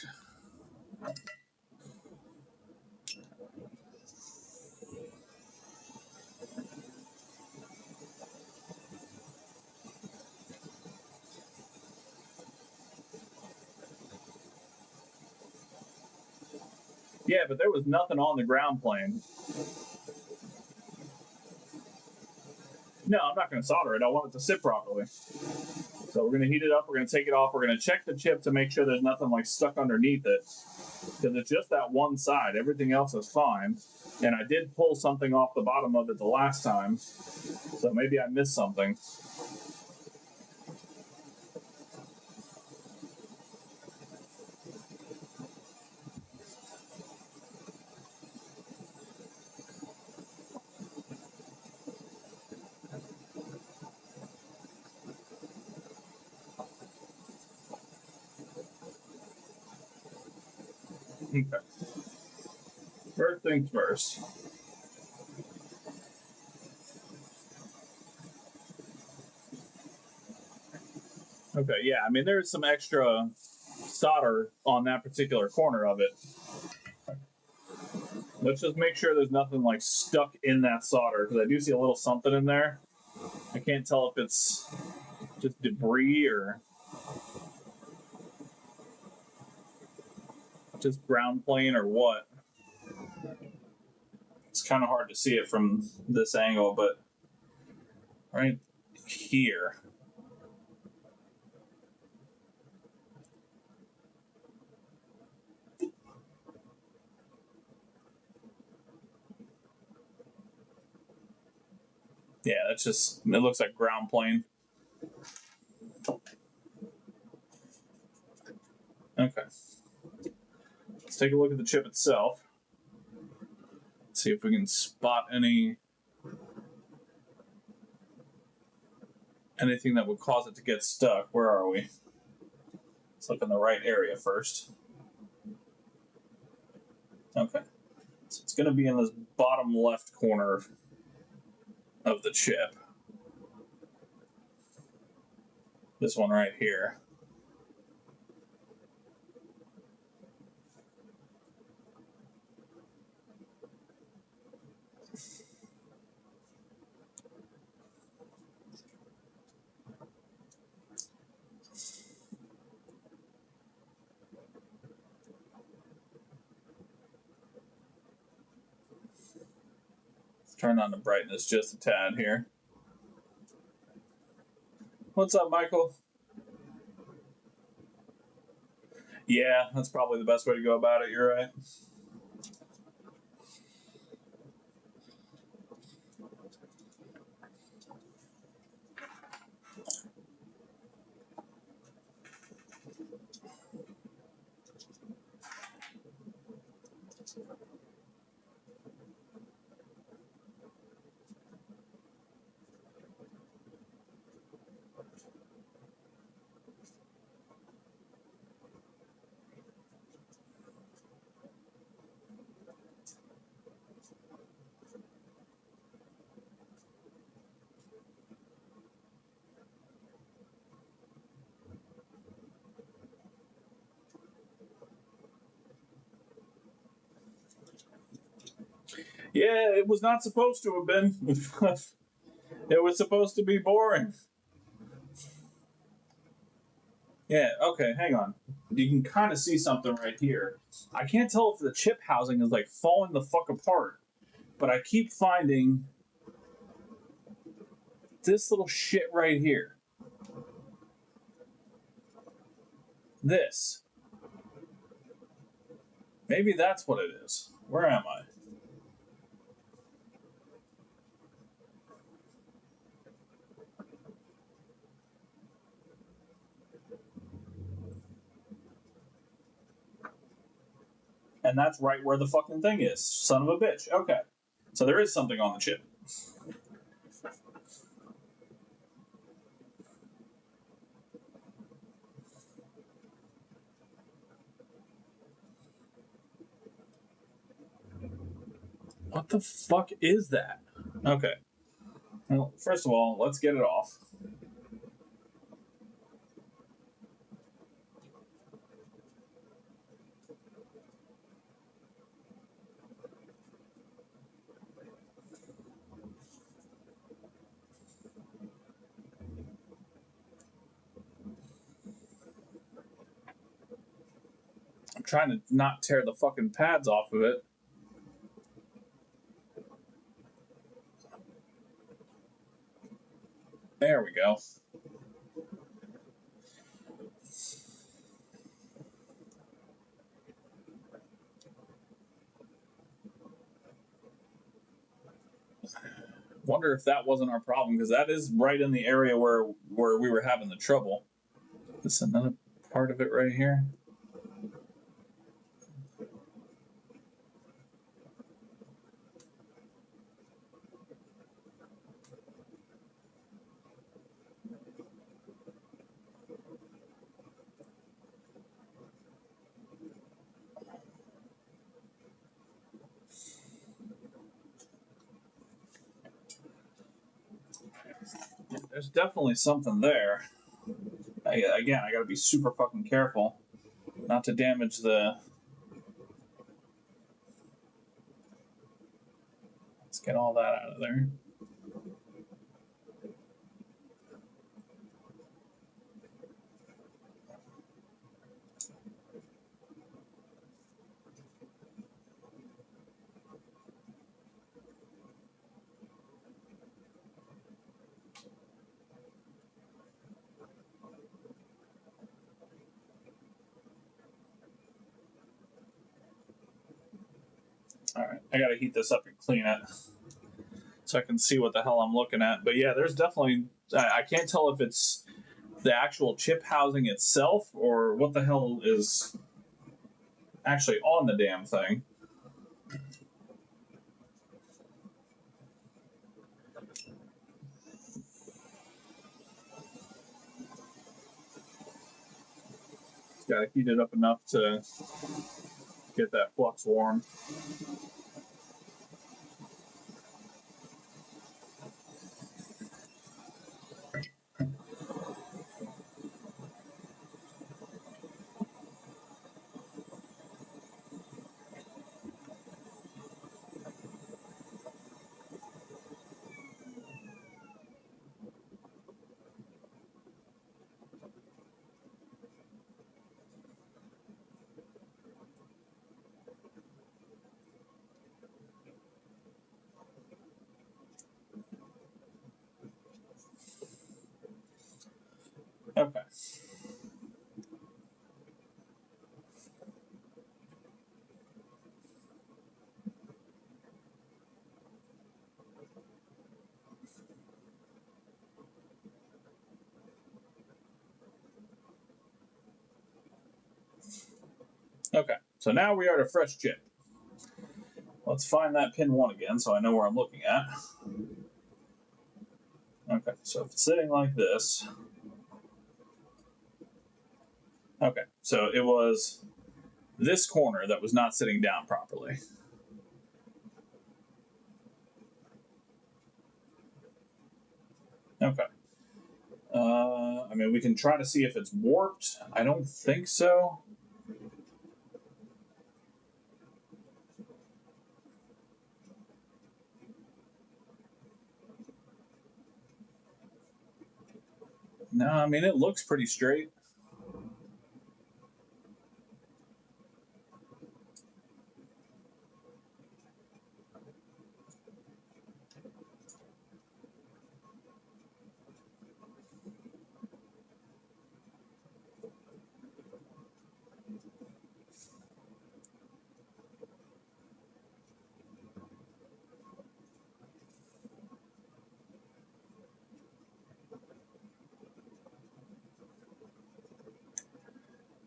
S1: Yeah, but there was nothing on the ground plane. No, I'm not going to solder it. I want it to sit properly. So we're going to heat it up. We're going to take it off. We're going to check the chip to make sure there's nothing like stuck underneath it. Because it's just that one side. Everything else is fine. And I did pull something off the bottom of it the last time. So maybe I missed something. Okay. First things first. Okay, yeah, I mean, there's some extra solder on that particular corner of it. Let's just make sure there's nothing like stuck in that solder because I do see a little something in there. I can't tell if it's just debris or just ground plane or what. It's kind of hard to see it from this angle, but right here. Yeah, that's just, it looks like ground plane. Okay. Let's take a look at the chip itself. See if we can spot anything that would cause it to get stuck. Where are we? Let's look in the right area first. Okay. So it's going to be in this bottom left corner of the chip. This one right here. Turn on the brightness just a tad here. What's up, Michael? Yeah, that's probably the best way to go about it. You're right. Yeah, it was not supposed to have been. It was supposed to be boring. Yeah, okay, hang on. You can kind of see something right here. I can't tell if the chip housing is like falling the fuck apart, but I keep finding this little shit right here. This. Maybe that's what it is. Where am I? And that's right where the fucking thing is. Son of a bitch. Okay. So there is something on the chip. What the fuck is that? Okay. Well, first of all, let's get it off. I'm trying to not tear the fucking pads off of it. There we go. Wonder if that wasn't our problem, because that is right in the area where we were having the trouble. This is another part of it right here. There's definitely something there. Again, I gotta be super fucking careful not to damage the. Let's get all that out of there. All right, I gotta heat this up and clean it so I can see what the hell I'm looking at. But yeah, there's definitely. I can't tell if it's the actual chip housing itself or what the hell is actually on the damn thing. Gotta heat it up enough to get that flux warm. Okay. Okay, so now we are at a fresh chip. Let's find that pin 1 again so I know where I'm looking at. Okay, so if it's sitting like this. Okay, so it was this corner that was not sitting down properly. Okay. I mean, we can try to see if it's warped. I don't think so. No, I mean, it looks pretty straight.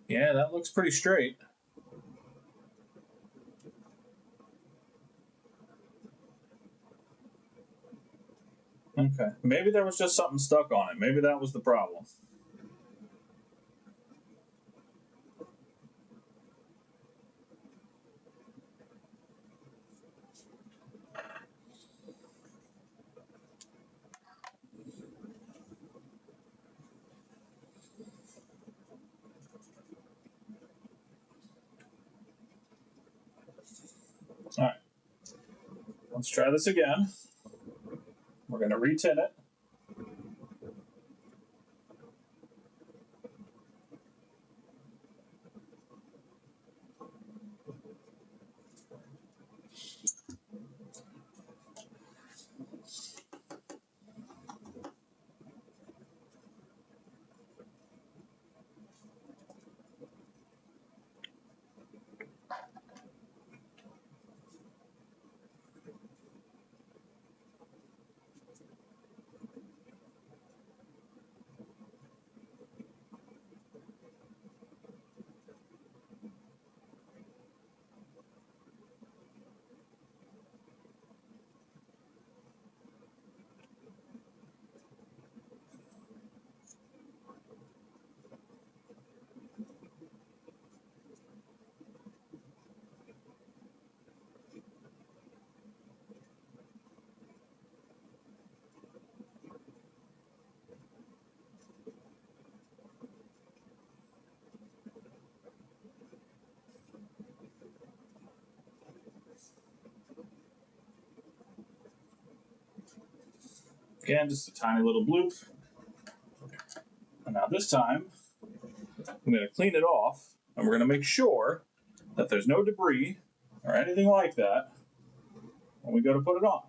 S1: Yeah, that looks pretty straight. Okay. Maybe there was just something stuck on it. Maybe that was the problem. All right. Let's try this again. We're going to retin it. Again, just a tiny little bloop. And now this time, I'm going to clean it off, and we're going to make sure that there's no debris or anything like that when we go to put it on.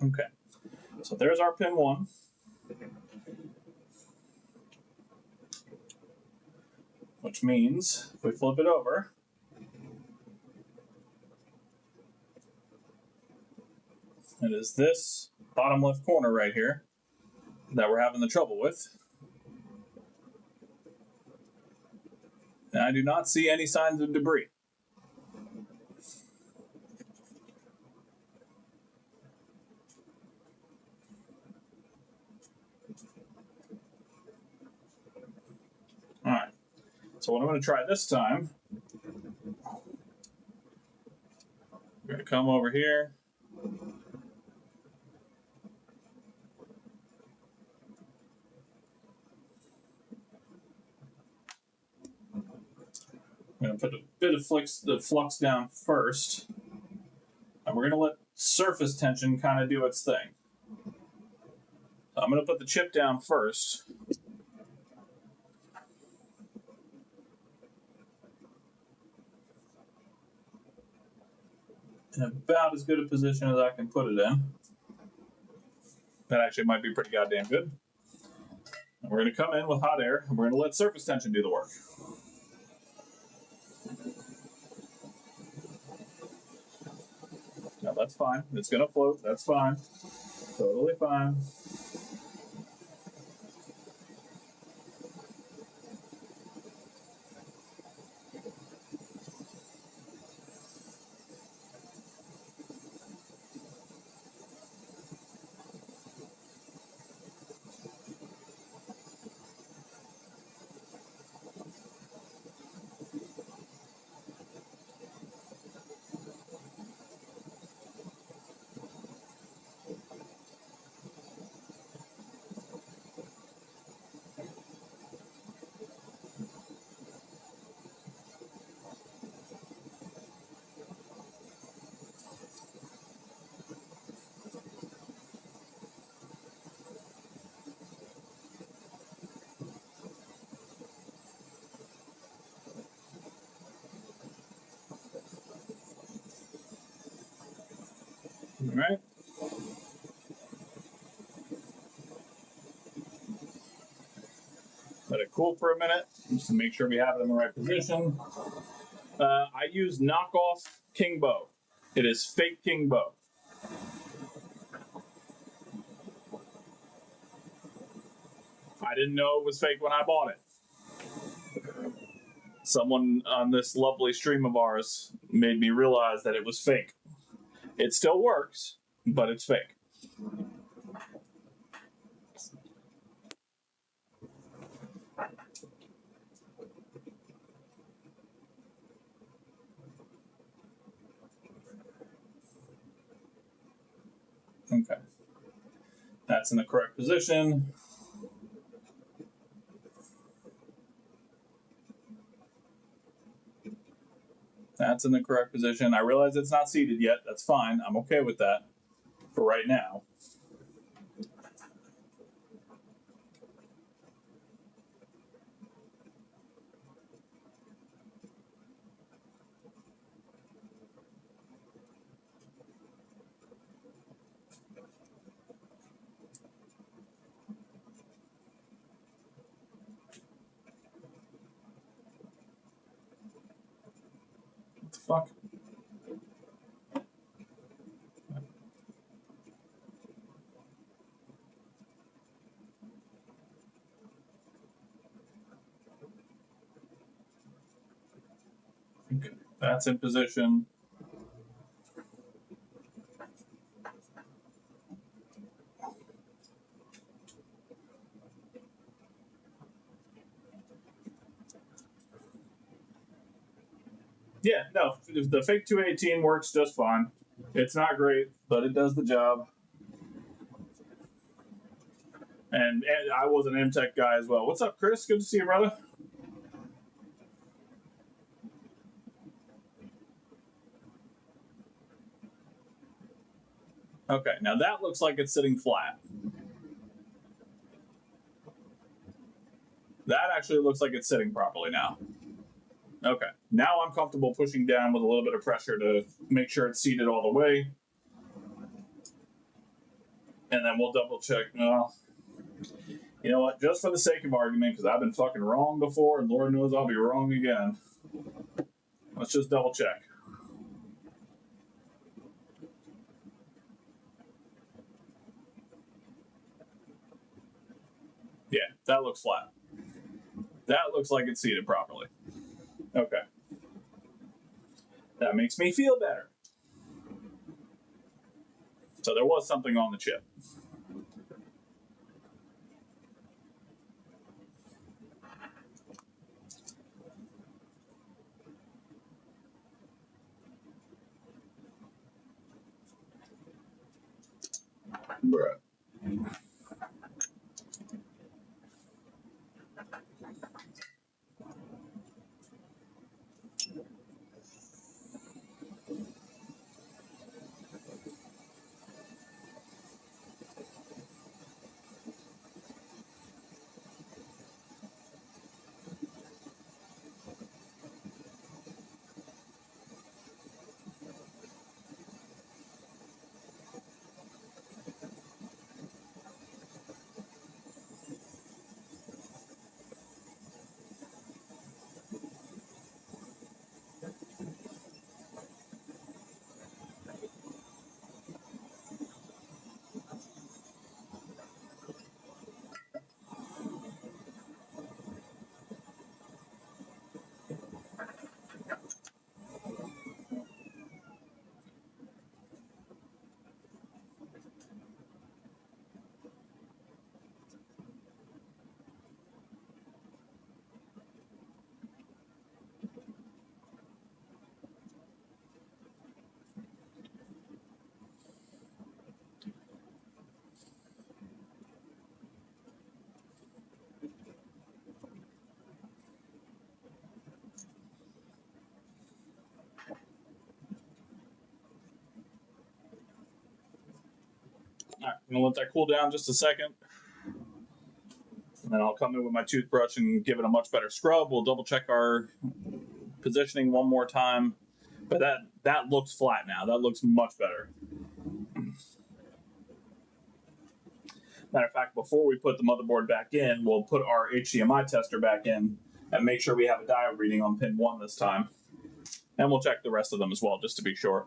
S1: Okay, so there's our pin 1. Which means if we flip it over, it is this bottom left corner right here that we're having the trouble with. And I do not see any signs of debris. All right, so what I'm going to try this time, we're going to come over here. I'm going to put a bit of flux down first, and we're going to let surface tension kind of do its thing. I'm going to put the chip down first. In about as good a position as I can put it in. That actually might be pretty goddamn good. And we're going to come in with hot air, and we're going to let surface tension do the work. Now that's fine. It's going to float. That's fine. Totally fine. All right. Let it cool for a minute just to make sure we have it in the right position. I use knockoff King Bow. It is fake King Bow. I didn't know it was fake when I bought it. Someone on this lovely stream of ours made me realize that it was fake. It still works, but it's fake. Okay. That's in the correct position. That's in the correct position. I realize it's not seated yet. That's fine. I'm okay with that for right now. What the fuck? Okay. That's in position. Yeah, no, the fake 218 works just fine. It's not great, but it does the job. And I was an MTech guy as well. What's up, Chris? Good to see you, brother. Okay, now that looks like it's sitting flat. That actually looks like it's sitting properly now. Okay, now I'm comfortable pushing down with a little bit of pressure to make sure it's seated all the way. And then we'll double check. Well, you know what? Just for the sake of argument, because I've been fucking wrong before, and Lord knows I'll be wrong again. Let's just double check. Yeah, that looks flat. That looks like it's seated properly. Okay. That makes me feel better. So there was something on the chip. Bruh. All right, I'm gonna let that cool down just a second. And then I'll come in with my toothbrush and give it a much better scrub. We'll double check our positioning one more time. But that looks flat now. That looks much better. Matter of fact, before we put the motherboard back in, we'll put our HDMI tester back in and make sure we have a diode reading on pin 1 this time. And we'll check the rest of them as well, just to be sure.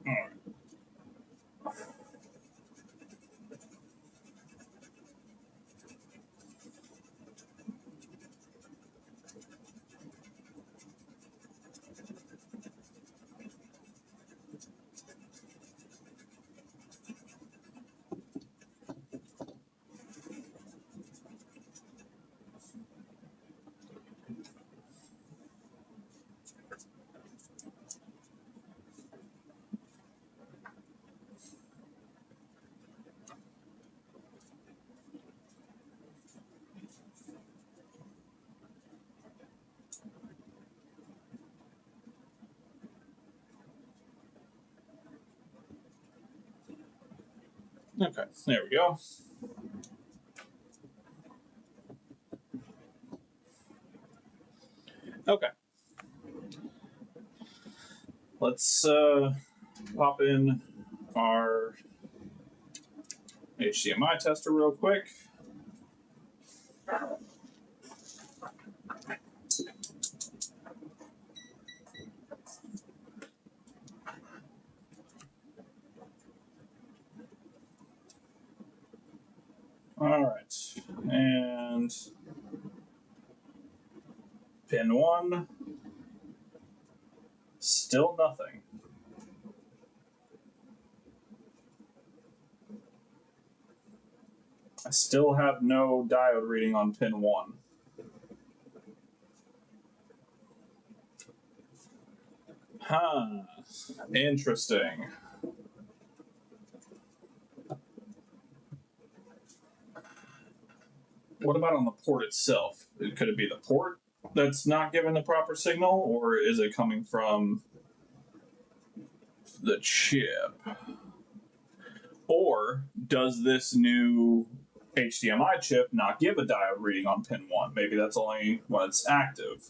S1: All right. Okay, there we go. Okay. Let's pop in our HDMI tester real quick. All right, and pin 1, still nothing. I still have no diode reading on pin 1. Huh, interesting. What about on the port itself? Could it be the port that's not giving the proper signal, or is it coming from the chip? Or does this new HDMI chip not give a diode reading on pin 1? Maybe that's only when it's active.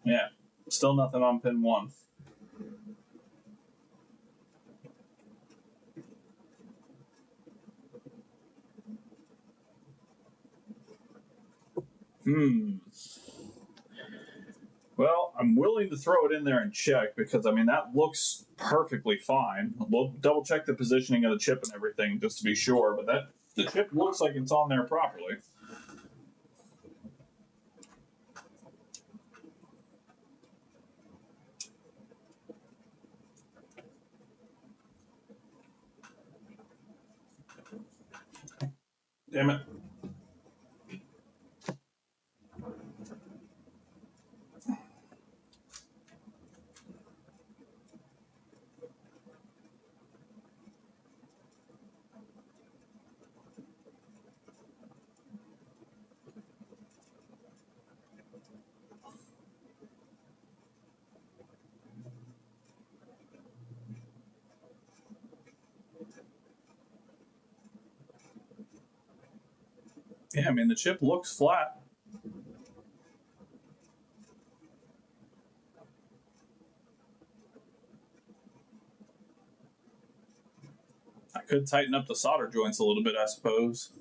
S1: Yeah, still nothing on pin 1. Well, I'm willing to throw it in there and check because, I mean, that looks perfectly fine. We'll double check the positioning of the chip and everything just to be sure, but the chip looks like it's on there properly. Damn it. Yeah, I mean, the chip looks flat. I could tighten up the solder joints a little bit, I suppose.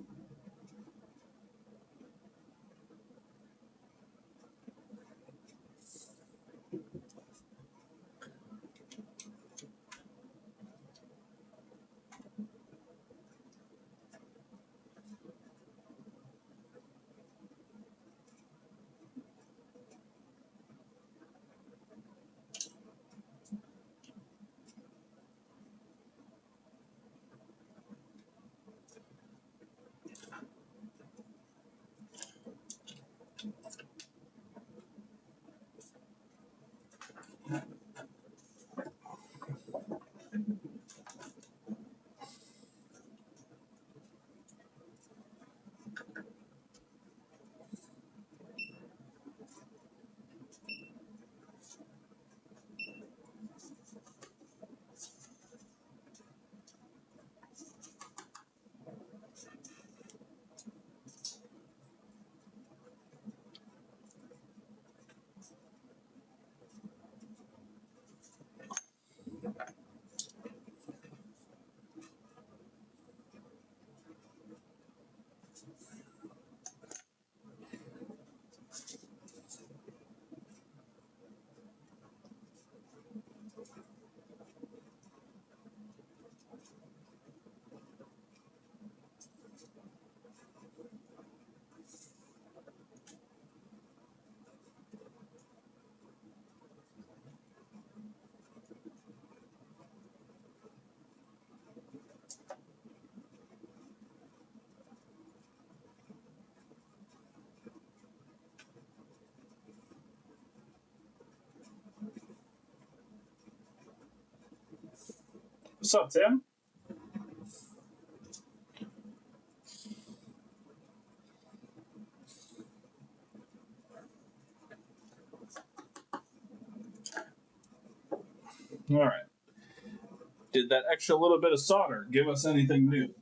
S1: What's up, Tim? All right. Did that extra little bit of solder give us anything new?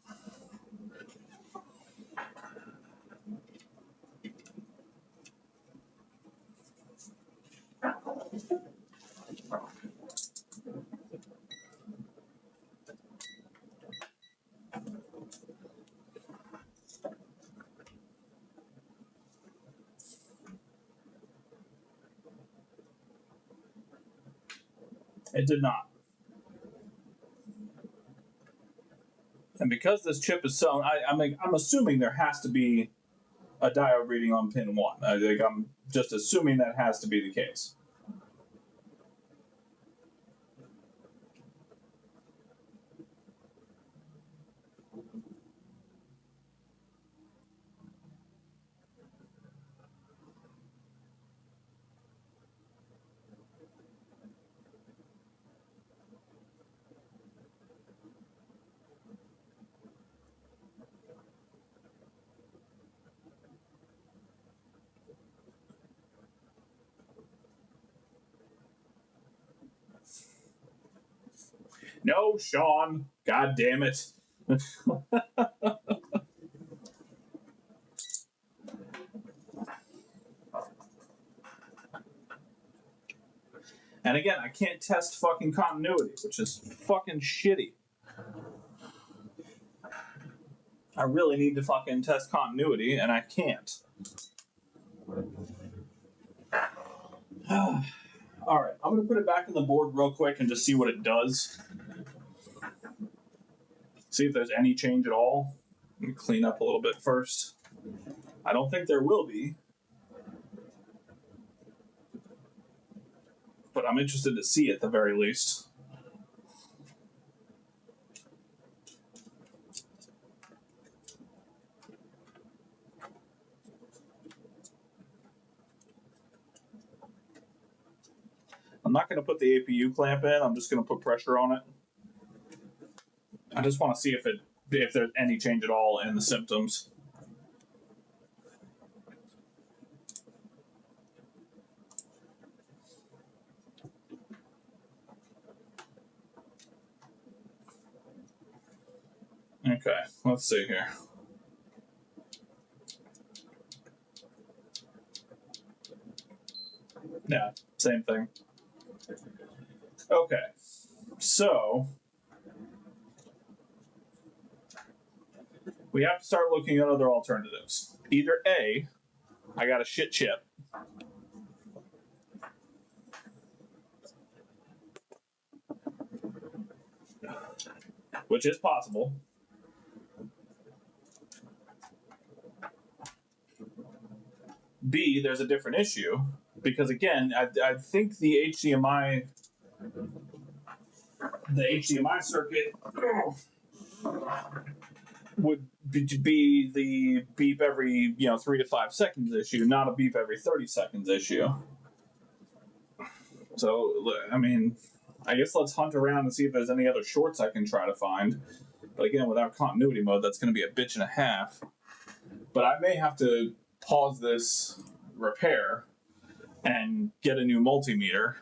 S1: It did not. And because this chip is so, I'm assuming there has to be a diode reading on pin 1. I'm just assuming that has to be the case. No, Sean. God damn it. And again, I can't test fucking continuity, which is fucking shitty. I really need to fucking test continuity, and I can't. Alright, I'm going to put it back on the board real quick and just see what it does. See if there's any change at all. Let me clean up a little bit first. I don't think there will be. But I'm interested to see at the very least. I'm not going to put the APU clamp in. I'm just going to put pressure on it. I just want to see if there's any change at all in the symptoms. Okay, let's see here. Yeah, same thing. Okay, so we have to start looking at other alternatives. Either A, I got a shit chip, which is possible. B, there's a different issue, because again, I think the HDMI circuit would be the beep every 3 to 5 seconds issue, not a beep every 30 seconds issue. So I mean, I guess let's hunt around and see if there's any other shorts I can try to find. But again, without continuity mode, that's going to be a bitch and a half. But I may have to pause this repair and get a new multimeter.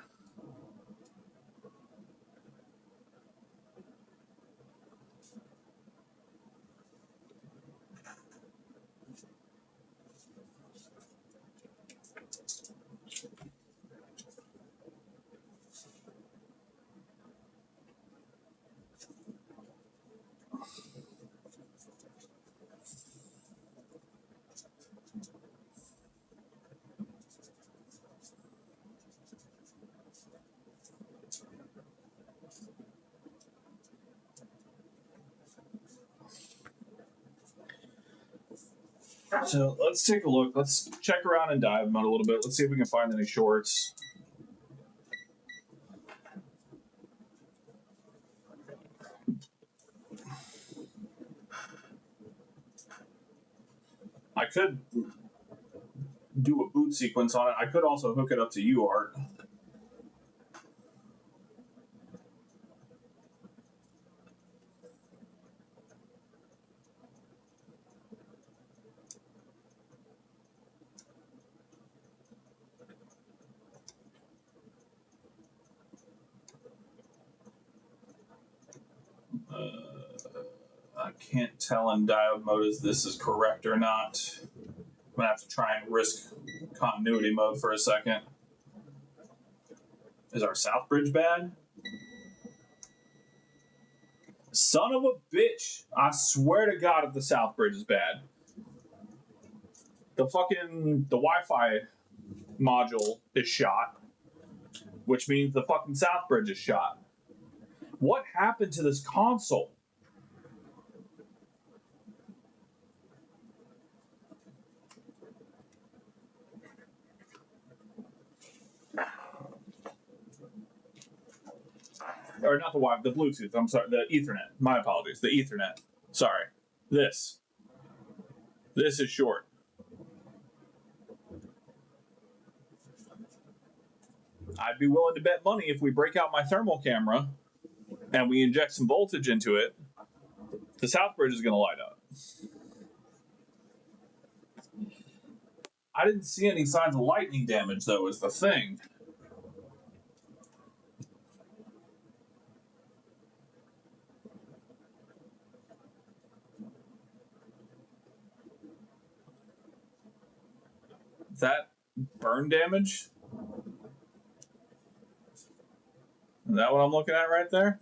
S1: So let's take a look. Let's check around in dive mode a little bit. Let's see if we can find any shorts. I could do a boot sequence on it. I could also hook it up to UART. can't tell in diode mode if this is correct or not. I'm gonna have to try and risk continuity mode for a second. Is our south bridge bad? Son of a bitch! I swear to God, if the south bridge is bad, the Wi-Fi module is shot, which means the fucking south bridge is shot. What happened to this console? Or not the Wi-Fi, the Bluetooth. I'm sorry, the Ethernet. My apologies, the Ethernet. Sorry. This is short. I'd be willing to bet money if we break out my thermal camera and we inject some voltage into it, the south bridge is going to light up. I didn't see any signs of lightning damage, though, is the thing. Is that burn damage? Is that what I'm looking at right there?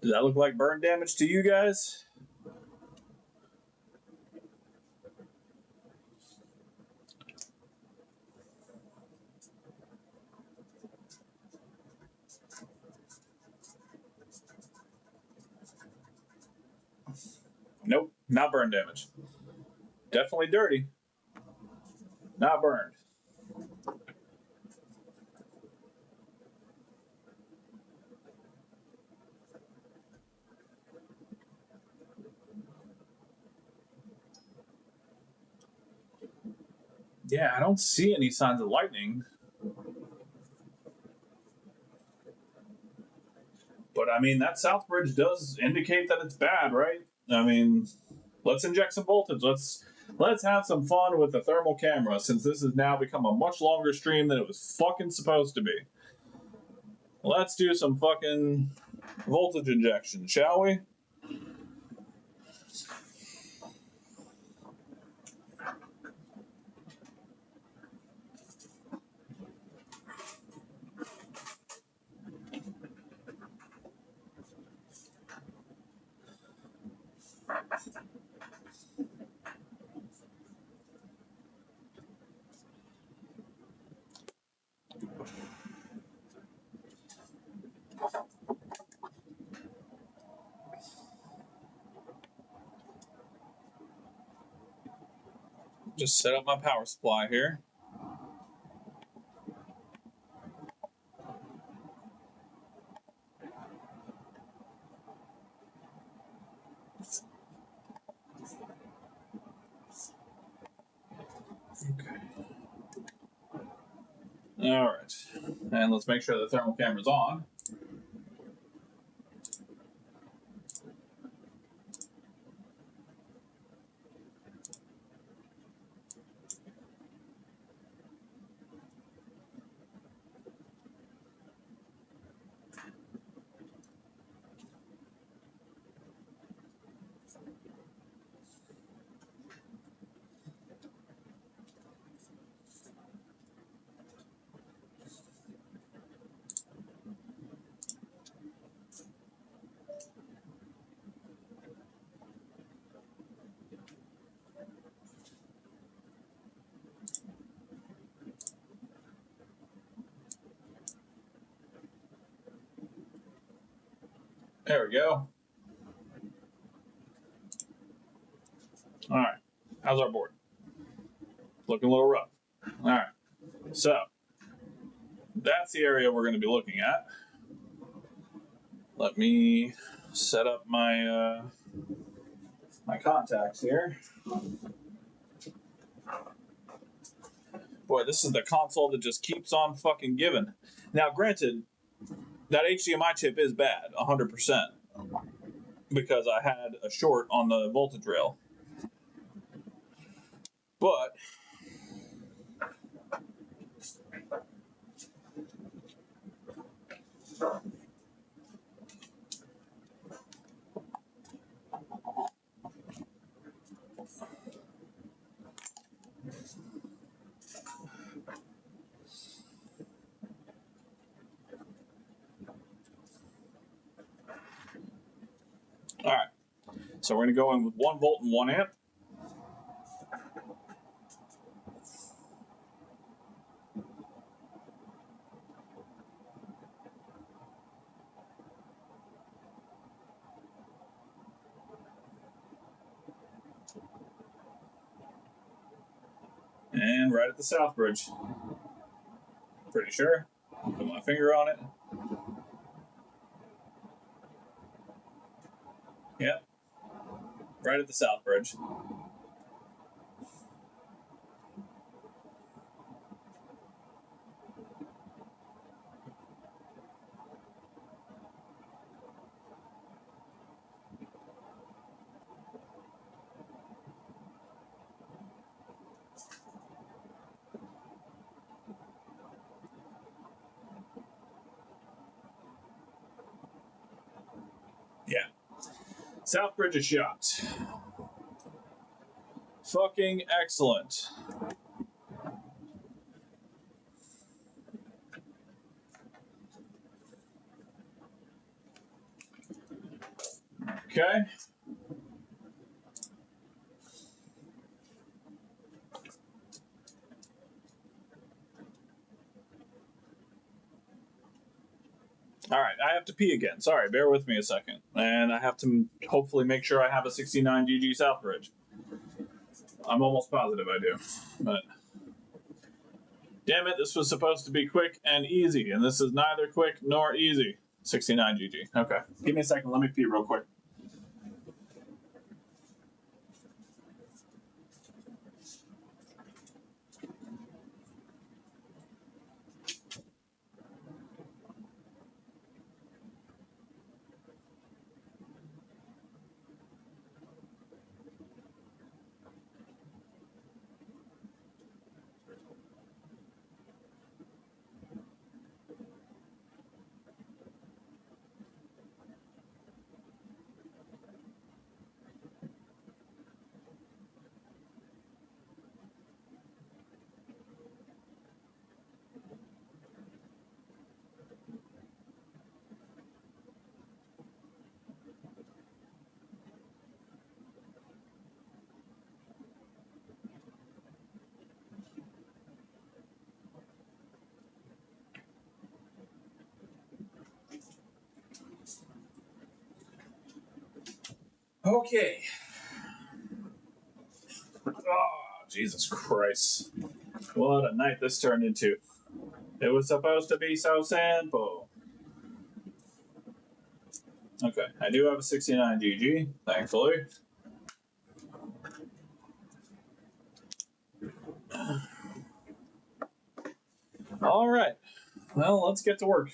S1: Does that look like burn damage to you guys? Nope, not burn damage. Definitely dirty. Not burned. Yeah, I don't see any signs of lightning. But I mean, that south bridge does indicate that it's bad, right? I mean, let's inject some voltage. Let's have some fun with the thermal camera, since this has now become a much longer stream than it was fucking supposed to be. Let's do some fucking voltage injection, shall we? Just set up my power supply here. Okay. All right. And let's make sure the thermal camera's on. There we go. All right. How's our board? Looking a little rough. All right. So that's the area we're going to be looking at. Let me set up my my contacts here. Boy, this is the console that just keeps on fucking giving. Now, granted, that HDMI chip is bad, 100%, because I had a short on the voltage rail. But All right, so we're going to go in with 1 volt and 1 amp. And right at the south bridge. Pretty sure. Put my finger on it. Yep. Right at the south bridge. Yeah. South bridge is shot. Fucking excellent. Okay. All right, I have to pee again. Sorry, bear with me a second. And I have to hopefully make sure I have a 69 GG South bridge. I'm almost positive I do. But damn it, this was supposed to be quick and easy, and this is neither quick nor easy. 69 GG. Okay. Give me a second. Let me pee real quick. Okay. Oh, Jesus Christ. What a night this turned into. It was supposed to be so simple. Okay, I do have a 69 GG, thankfully. All right. Well, let's get to work.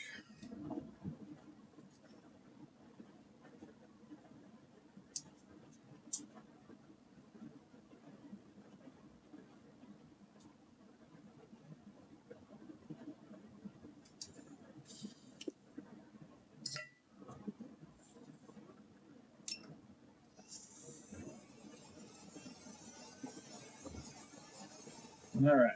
S1: All right.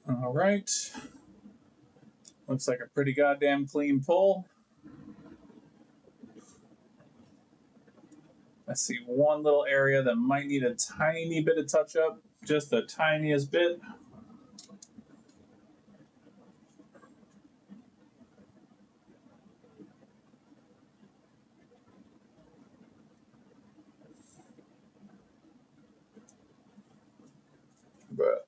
S1: All right. Looks like a pretty goddamn clean pull. I see one little area that might need a tiny bit of touch up, just the tiniest bit. But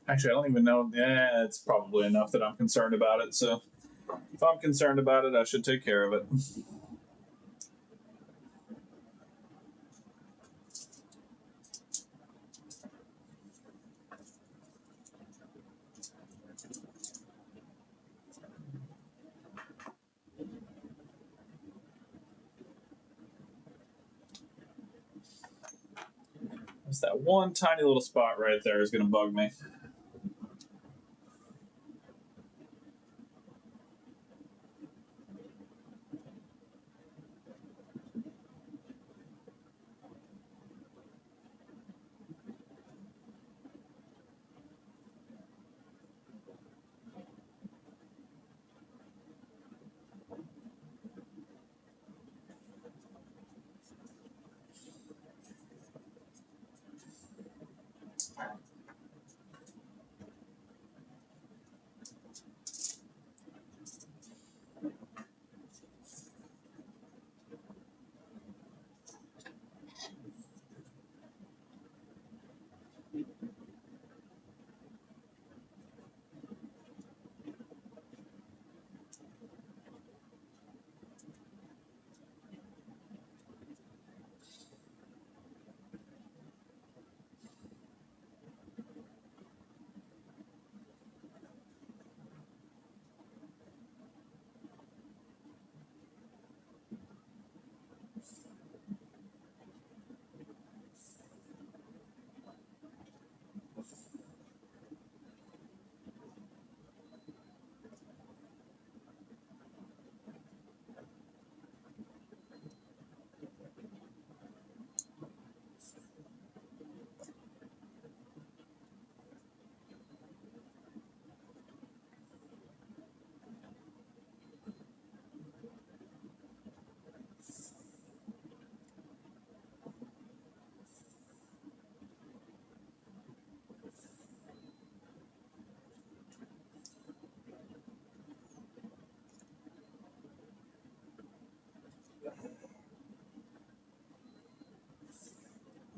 S1: actually, I don't even know. Yeah, it's probably enough that I'm concerned about it. So if I'm concerned about it, I should take care of it. Just that one tiny little spot right there is going to bug me.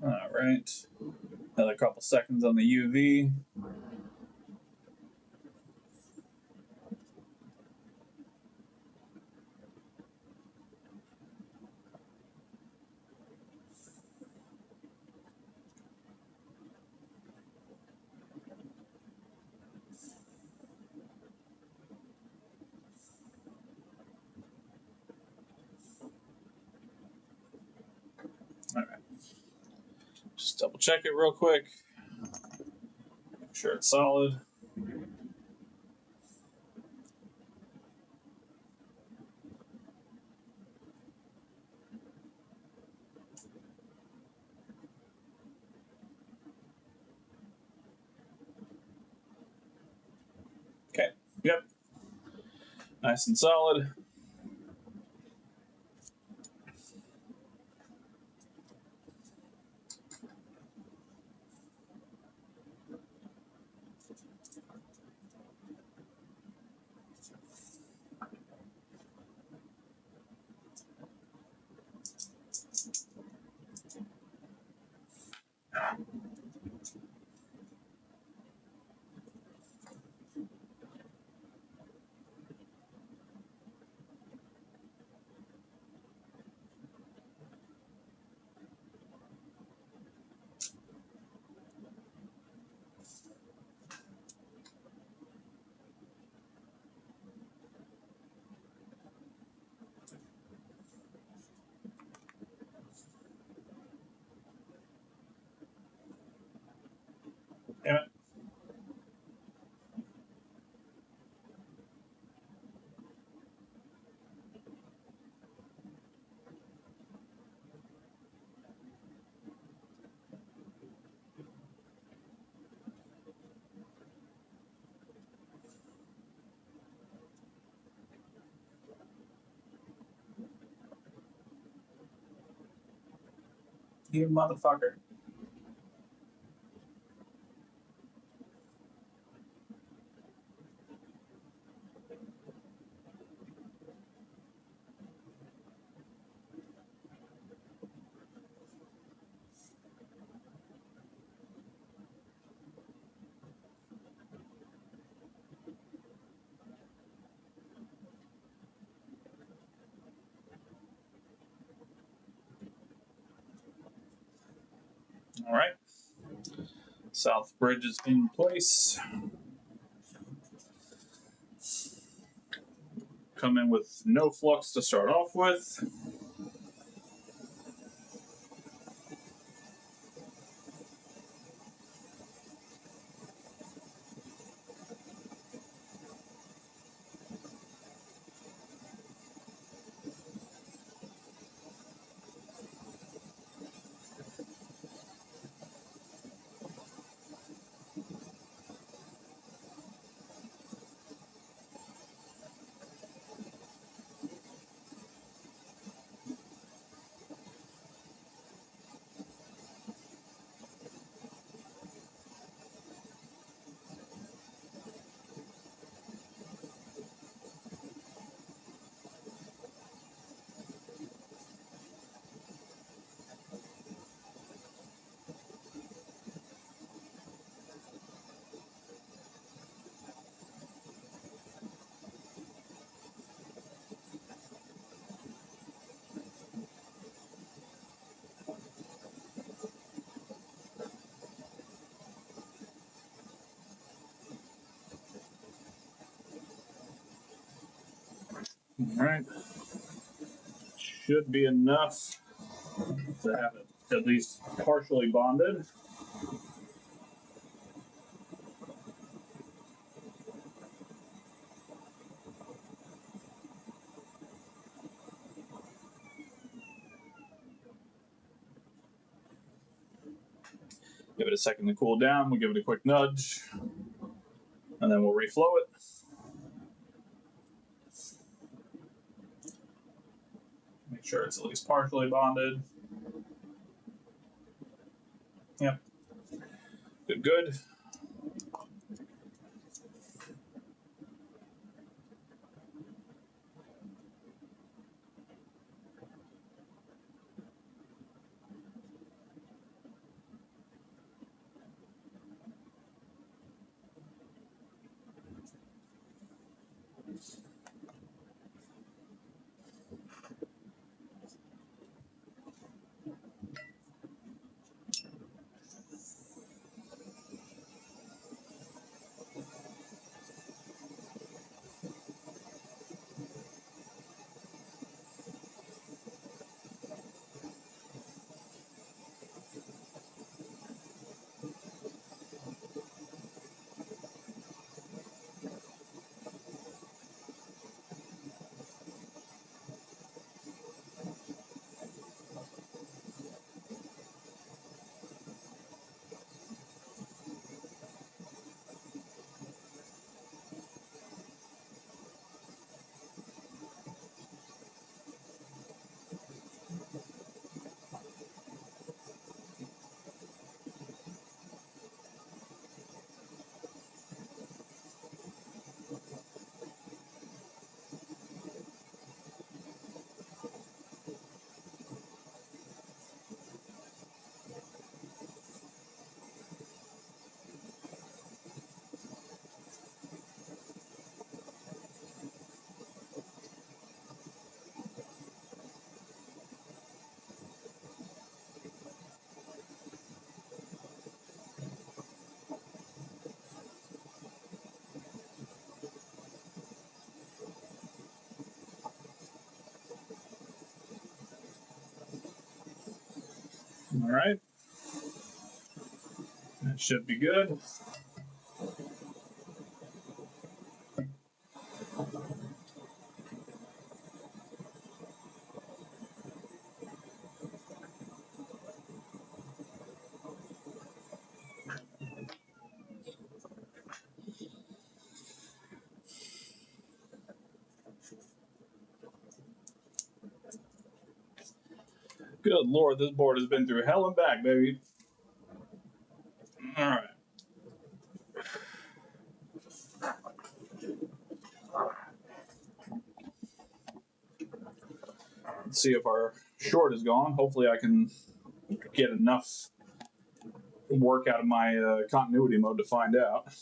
S1: All right. Another couple seconds on the UV. All right. Just double check it real quick. Make sure it's solid. Okay. Yep. Nice and solid. Damn it. You motherfucker. All right. South bridge is in place. Come in with no flux to start off with. All right. Should be enough to have it at least partially bonded. Give it a second to cool down. We'll give it a quick nudge, and then we'll reflow it. Make sure it's at least partially bonded. Yep. Good, good. All right. That should be good. Good Lord, this board has been through hell and back, baby. All right. Let's see if our short is gone. Hopefully I can get enough work out of my continuity mode to find out.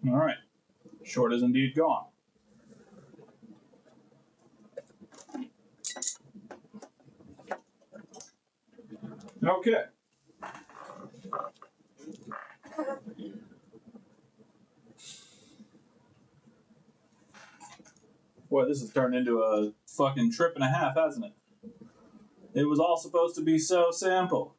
S1: All right. Short is indeed gone. Okay. Boy, this has turned into a fucking trip and a half, hasn't it? It was all supposed to be so simple.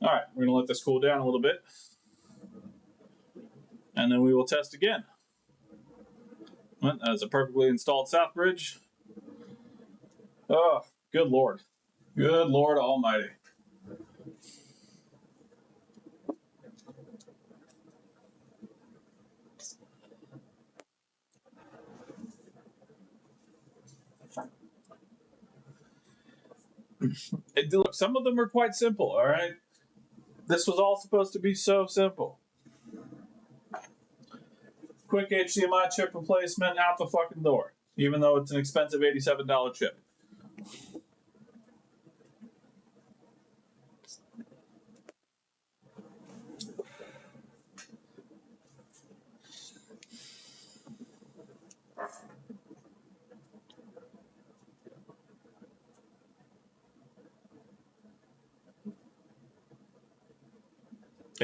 S1: All right, we're gonna let this cool down a little bit. And then we will test again. Well, that's a perfectly installed south bridge. Oh, good Lord. Good Lord Almighty. Look, some of them are quite simple, all right? This was all supposed to be so simple. Quick HDMI chip replacement, out the fucking door. Even though it's an expensive $87 chip.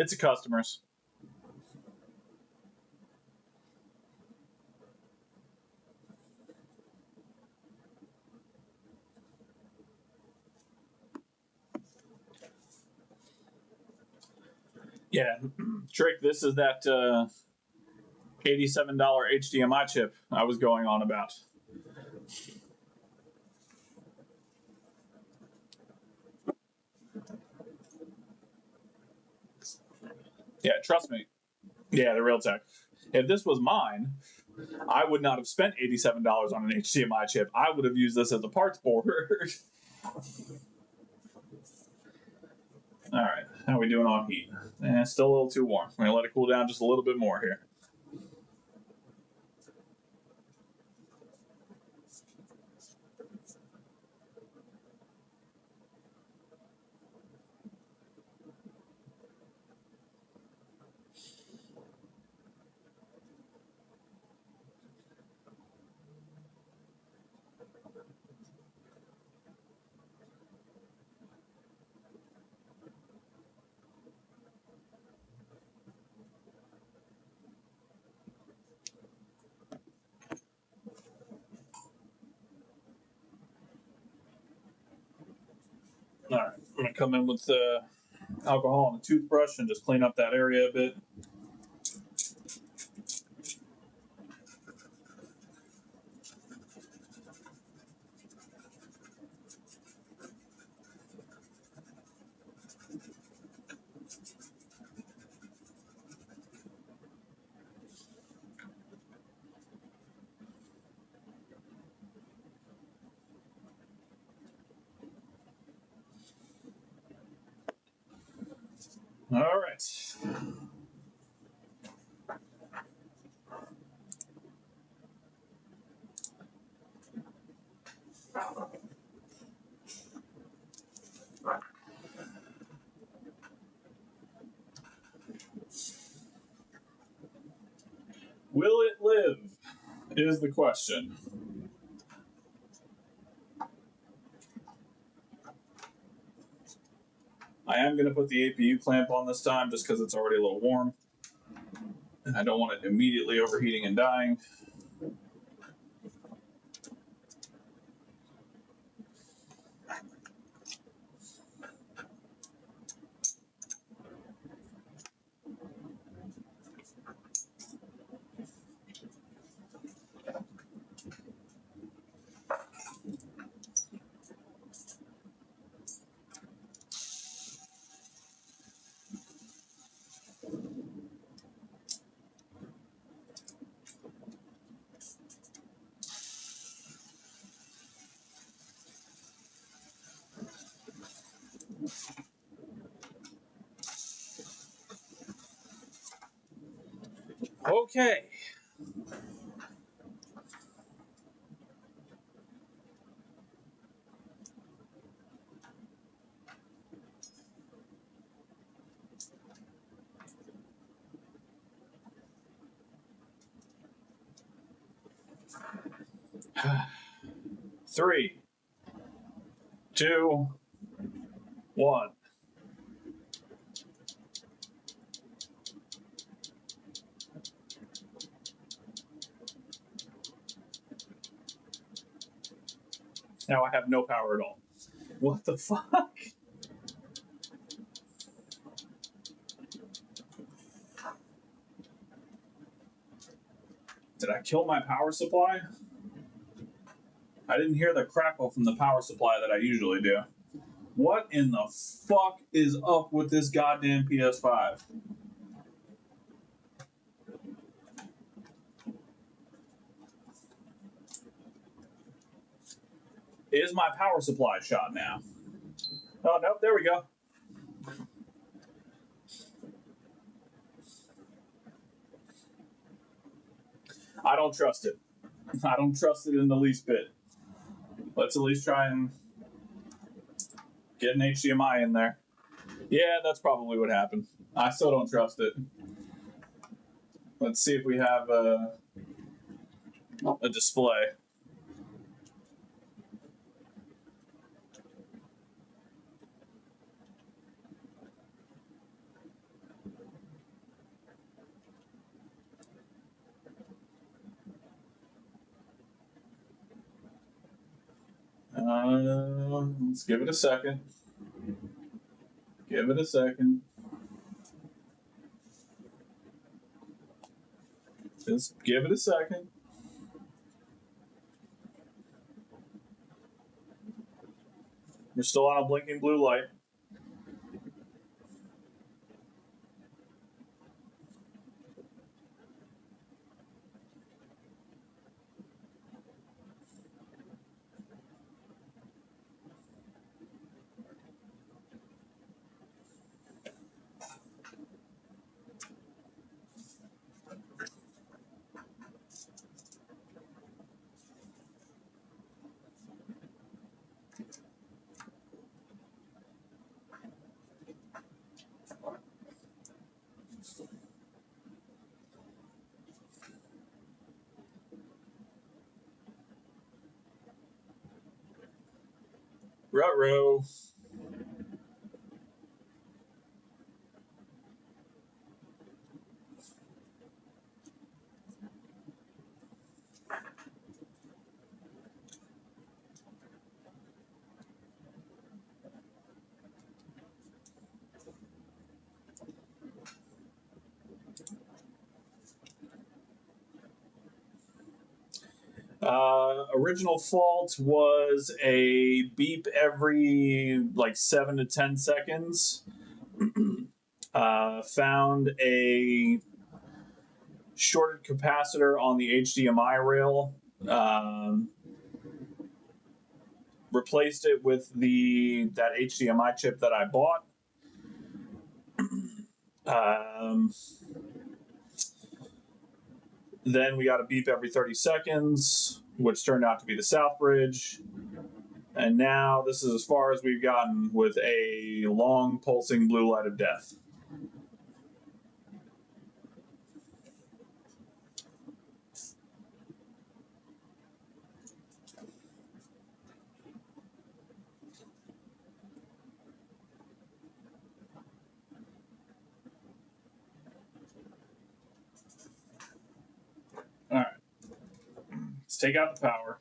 S1: It's a customer's. Yeah, Trick, this is that $87 HDMI chip I was going on about. Yeah, trust me. Yeah, the Realtek. If this was mine, I would not have spent $87 on an HDMI chip. I would have used this as a parts board. All right, how are we doing on heat? Still a little too warm. I'm gonna let it cool down just a little bit more here. All right, I'm gonna come in with alcohol and a toothbrush and just clean up that area a bit. All right. Will it live? Is the question. I am going to put the APU clamp on this time just because it's already a little warm. And I don't want it immediately overheating and dying. Okay. Three, two, one. Now I have no power at all. What the fuck? Did I kill my power supply? I didn't hear the crackle from the power supply that I usually do. What in the fuck is up with this goddamn PS5? Is my power supply shot now? Oh, nope, there we go. I don't trust it. I don't trust it in the least bit. Let's at least try and get an HDMI in there. Yeah, that's probably what happened. I still don't trust it. Let's see if we have a display. Let's give it a second. Give it a second. Just give it a second. We're still on a blinking blue light. Ruh-roh. Original fault was a beep every like 7 to 10 seconds. Found a shorted capacitor on the HDMI rail. Replaced it with that HDMI chip that I bought. Then we got a beep every 30 seconds, which turned out to be the South Bridge. And now this is as far as we've gotten with a long pulsing blue light of death. All right, let's take out the power.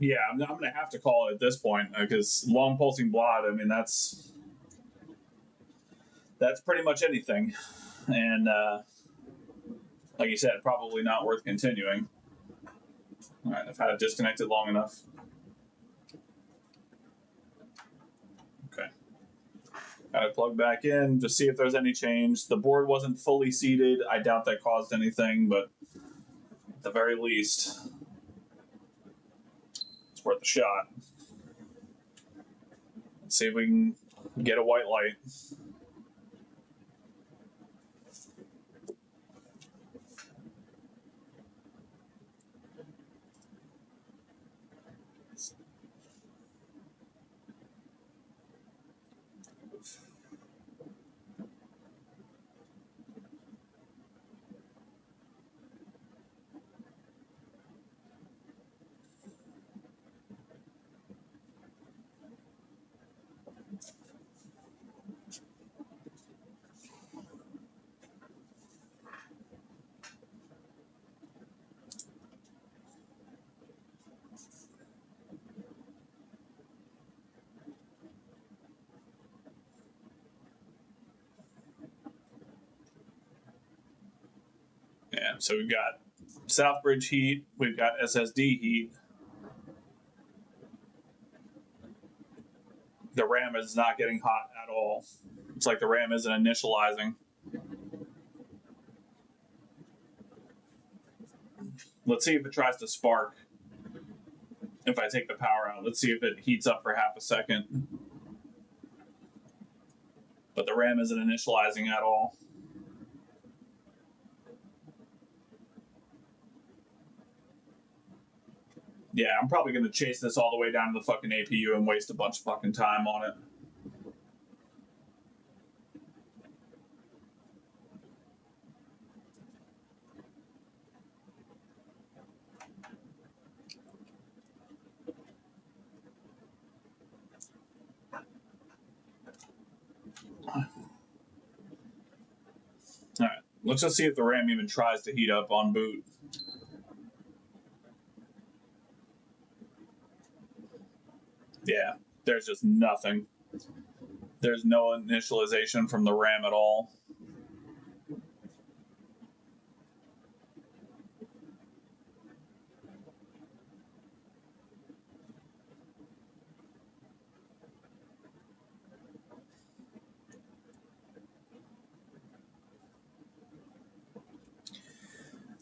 S1: Yeah, I'm going to have to call it at this point because long pulsing blot, I mean, that's that's pretty much anything. And like you said, probably not worth continuing. All right, I've had it disconnected long enough. Okay. Got it plugged back in, just see if there's any change. The board wasn't fully seated. I doubt that caused anything, but at the very least, it's worth a shot. Let's see if we can get a white light. Yeah, so we've got Southbridge heat, we've got SSD heat. The RAM is not getting hot at all. It's like the RAM isn't initializing. Let's see if it tries to spark. If I take the power out, let's see if it heats up for half a second. But the RAM isn't initializing at all. Yeah, I'm probably going to chase this all the way down to the fucking APU and waste a bunch of fucking time on it. Alright, let's just see if the RAM even tries to heat up on boot. Yeah, there's just nothing. There's no initialization from the RAM at all.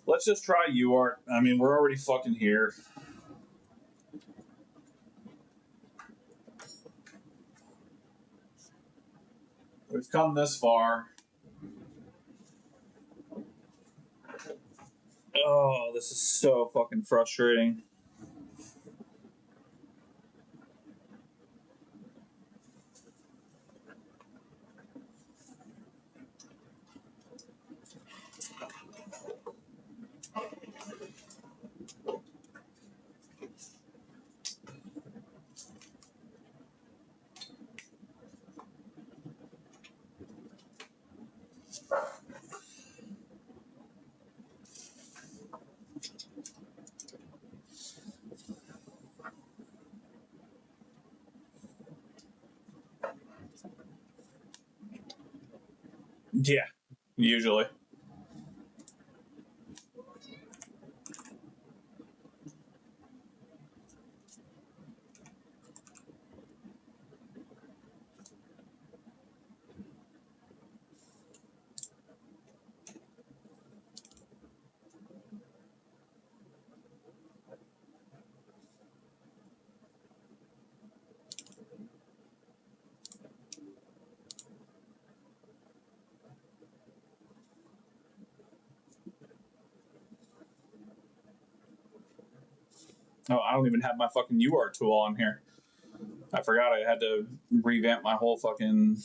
S1: Let's just try UART. I mean, we're already fucking here. We've come this far. Oh, this is so fucking frustrating. Yeah, usually. Oh, I don't even have my fucking UART tool on here. I forgot I had to revamp my whole fucking.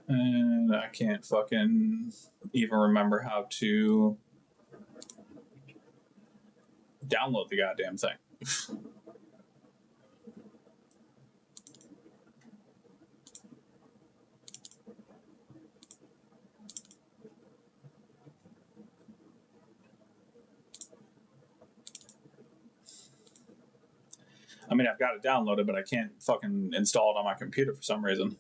S1: And I can't fucking even remember how to download the goddamn thing. I mean, I've got it downloaded, but I can't fucking install it on my computer for some reason.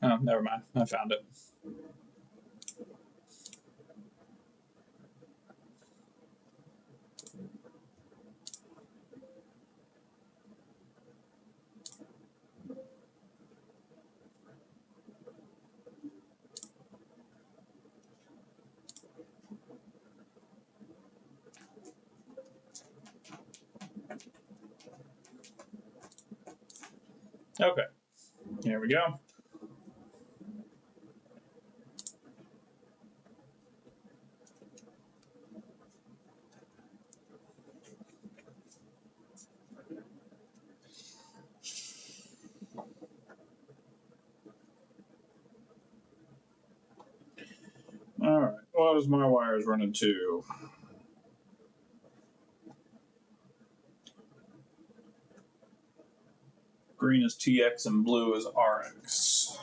S1: Oh, never mind. I found it. Okay. Here we go. All right. What is my wires running to? Green is TX and blue is RX.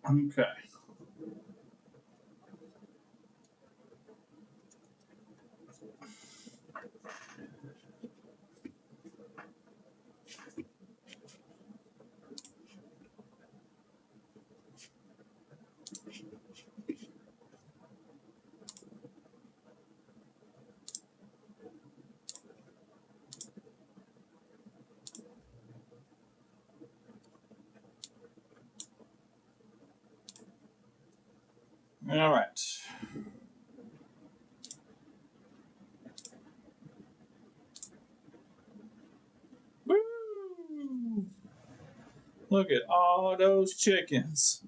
S1: Okay. All right. Woo! Look at all those chickens.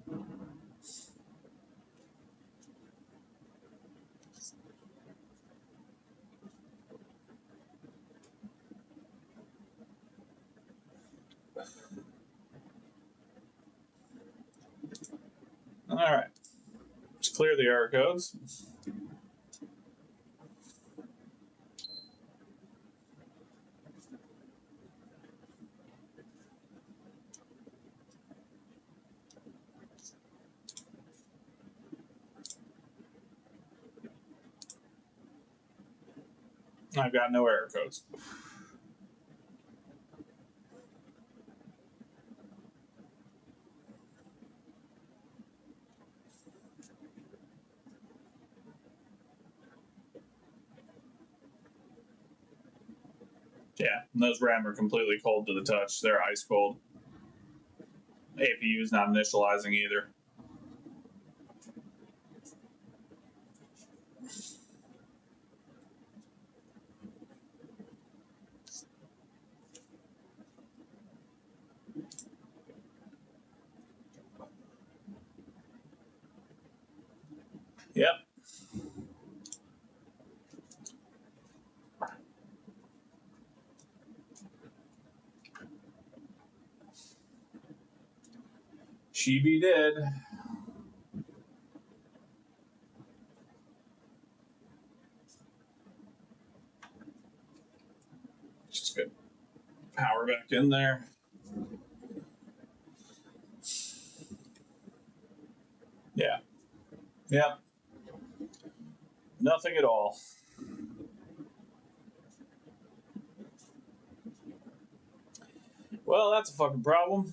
S1: All right. Let's clear the error codes. I've got no error codes. Yeah, and those RAM are completely cold to the touch. They're ice cold. APU's not initializing either. Yep. Chibi did. Just good. Power back in there. Yeah. Yep. Nothing at all. Well, that's a fucking problem.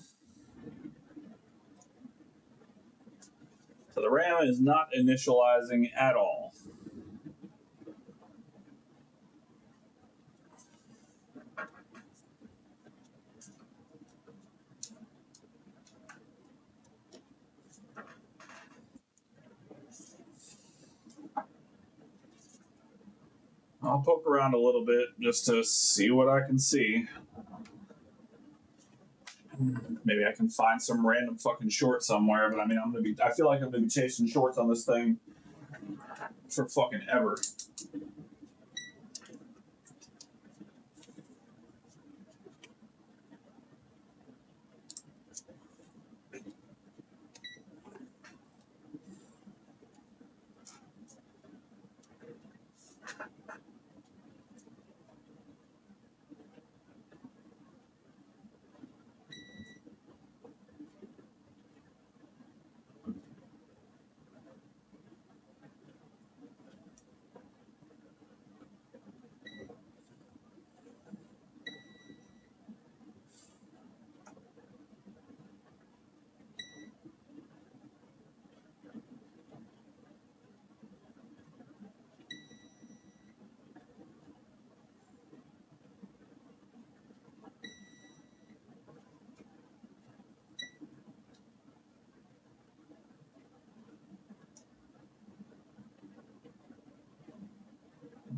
S1: So the RAM is not initializing at all. I'll poke around a little bit just to see what I can see. Maybe I can find some random fucking short somewhere, but I mean, I feel like I'm gonna be chasing shorts on this thing for fucking ever.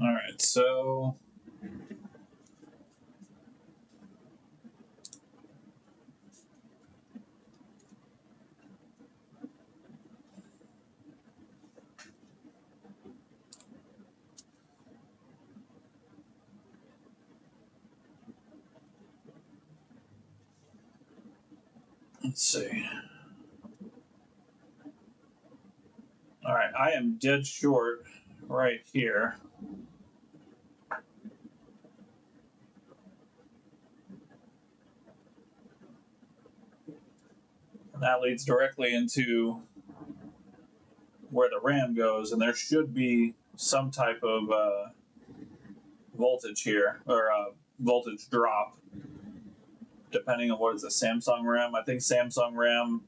S1: All right, so let's see. All right, I am dead short right here. And that leads directly into where the RAM goes, and there should be some type of voltage here, or voltage drop, depending on what is a Samsung RAM. I think Samsung RAM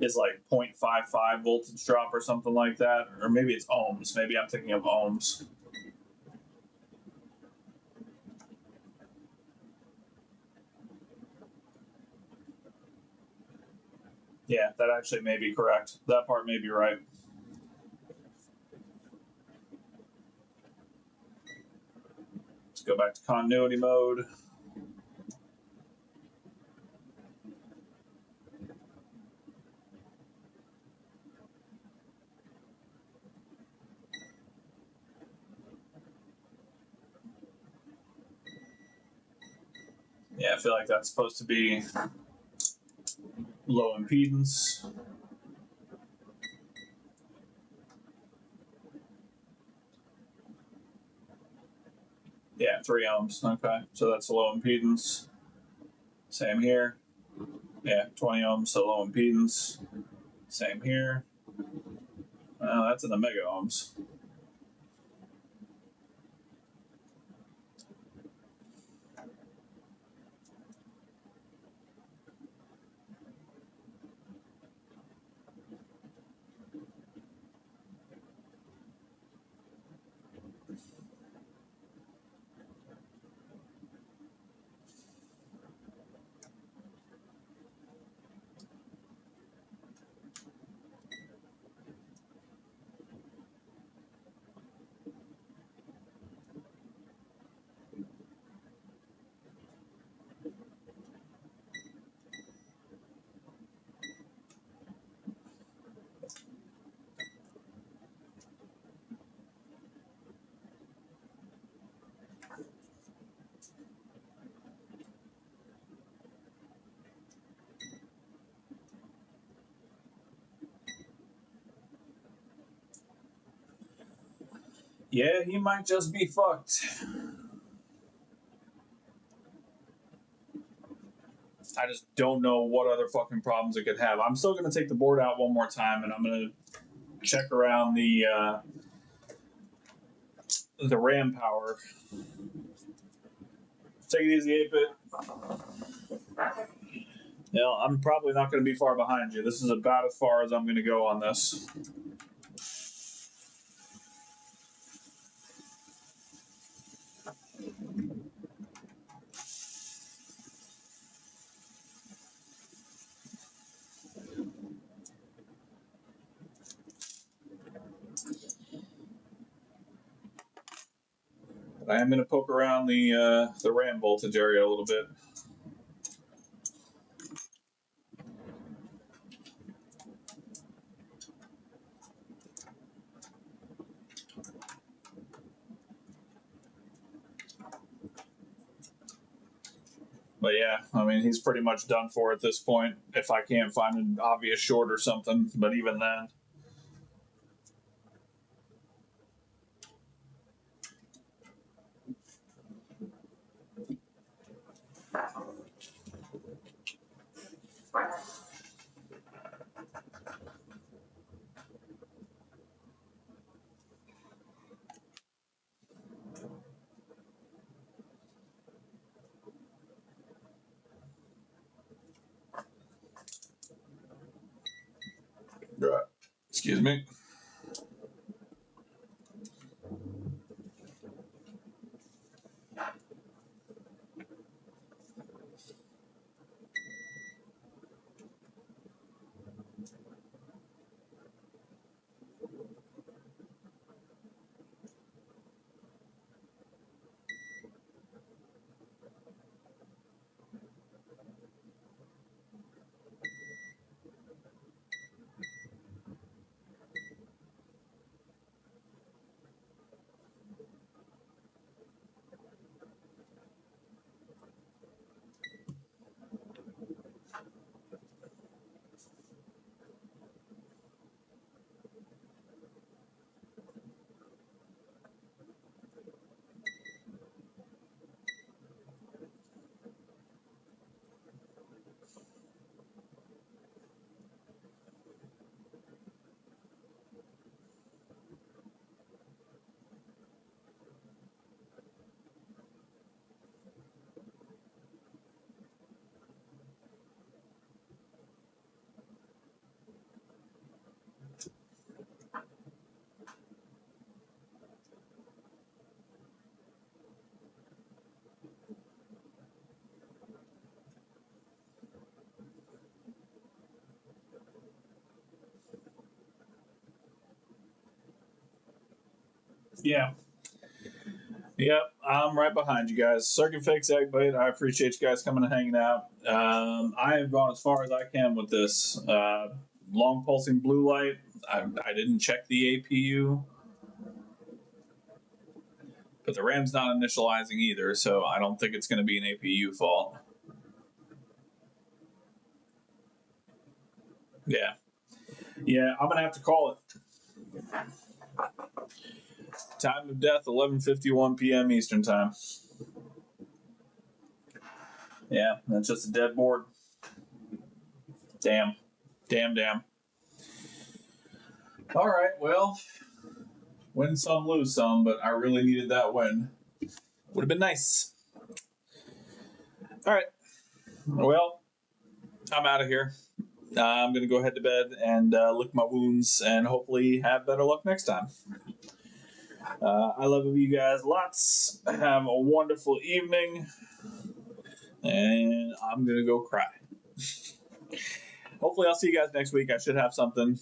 S1: is like 0.55 voltage drop or something like that, or maybe it's ohms. Maybe I'm thinking of ohms. Yeah, that actually may be correct. That part may be right. Let's go back to continuity mode. Yeah, I feel like that's supposed to be low impedance. Yeah, 3 ohms. Okay, so that's low impedance. Same here. Yeah, 20 ohms, so low impedance. Same here. That's in the mega ohms. Yeah, he might just be fucked. I just don't know what other fucking problems it could have. I'm still gonna take the board out one more time, and I'm gonna check around the RAM power. Take it easy, 8-bit. Yeah, I'm probably not going to be far behind you. This is about as far as I'm going to go on this. But I am going to poke around the RAM voltage area a little bit. But yeah, I mean, he's pretty much done for at this point. If I can't find an obvious short or something, but even then. Right. Excuse me. Yeah. Yep, I'm right behind you guys. Circuit Fix, Eggbait, I appreciate you guys coming and hanging out. I have gone as far as I can with this. Long pulsing blue light. I didn't check the APU, but the RAM's not initializing either, so I don't think it's going to be an APU fault. Yeah. Yeah, I'm going to have to call it. Time of death, 11:51 p.m. Eastern Time. Yeah, that's just a dead board. Damn. Damn. All right, well, win some, lose some, but I really needed that win. Would have been nice. All right. Well, I'm out of here. I'm going to go head to bed and lick my wounds and hopefully have better luck next time. I love you guys lots. Have a wonderful evening. And I'm going to go cry. Hopefully, I'll see you guys next week. I should have something.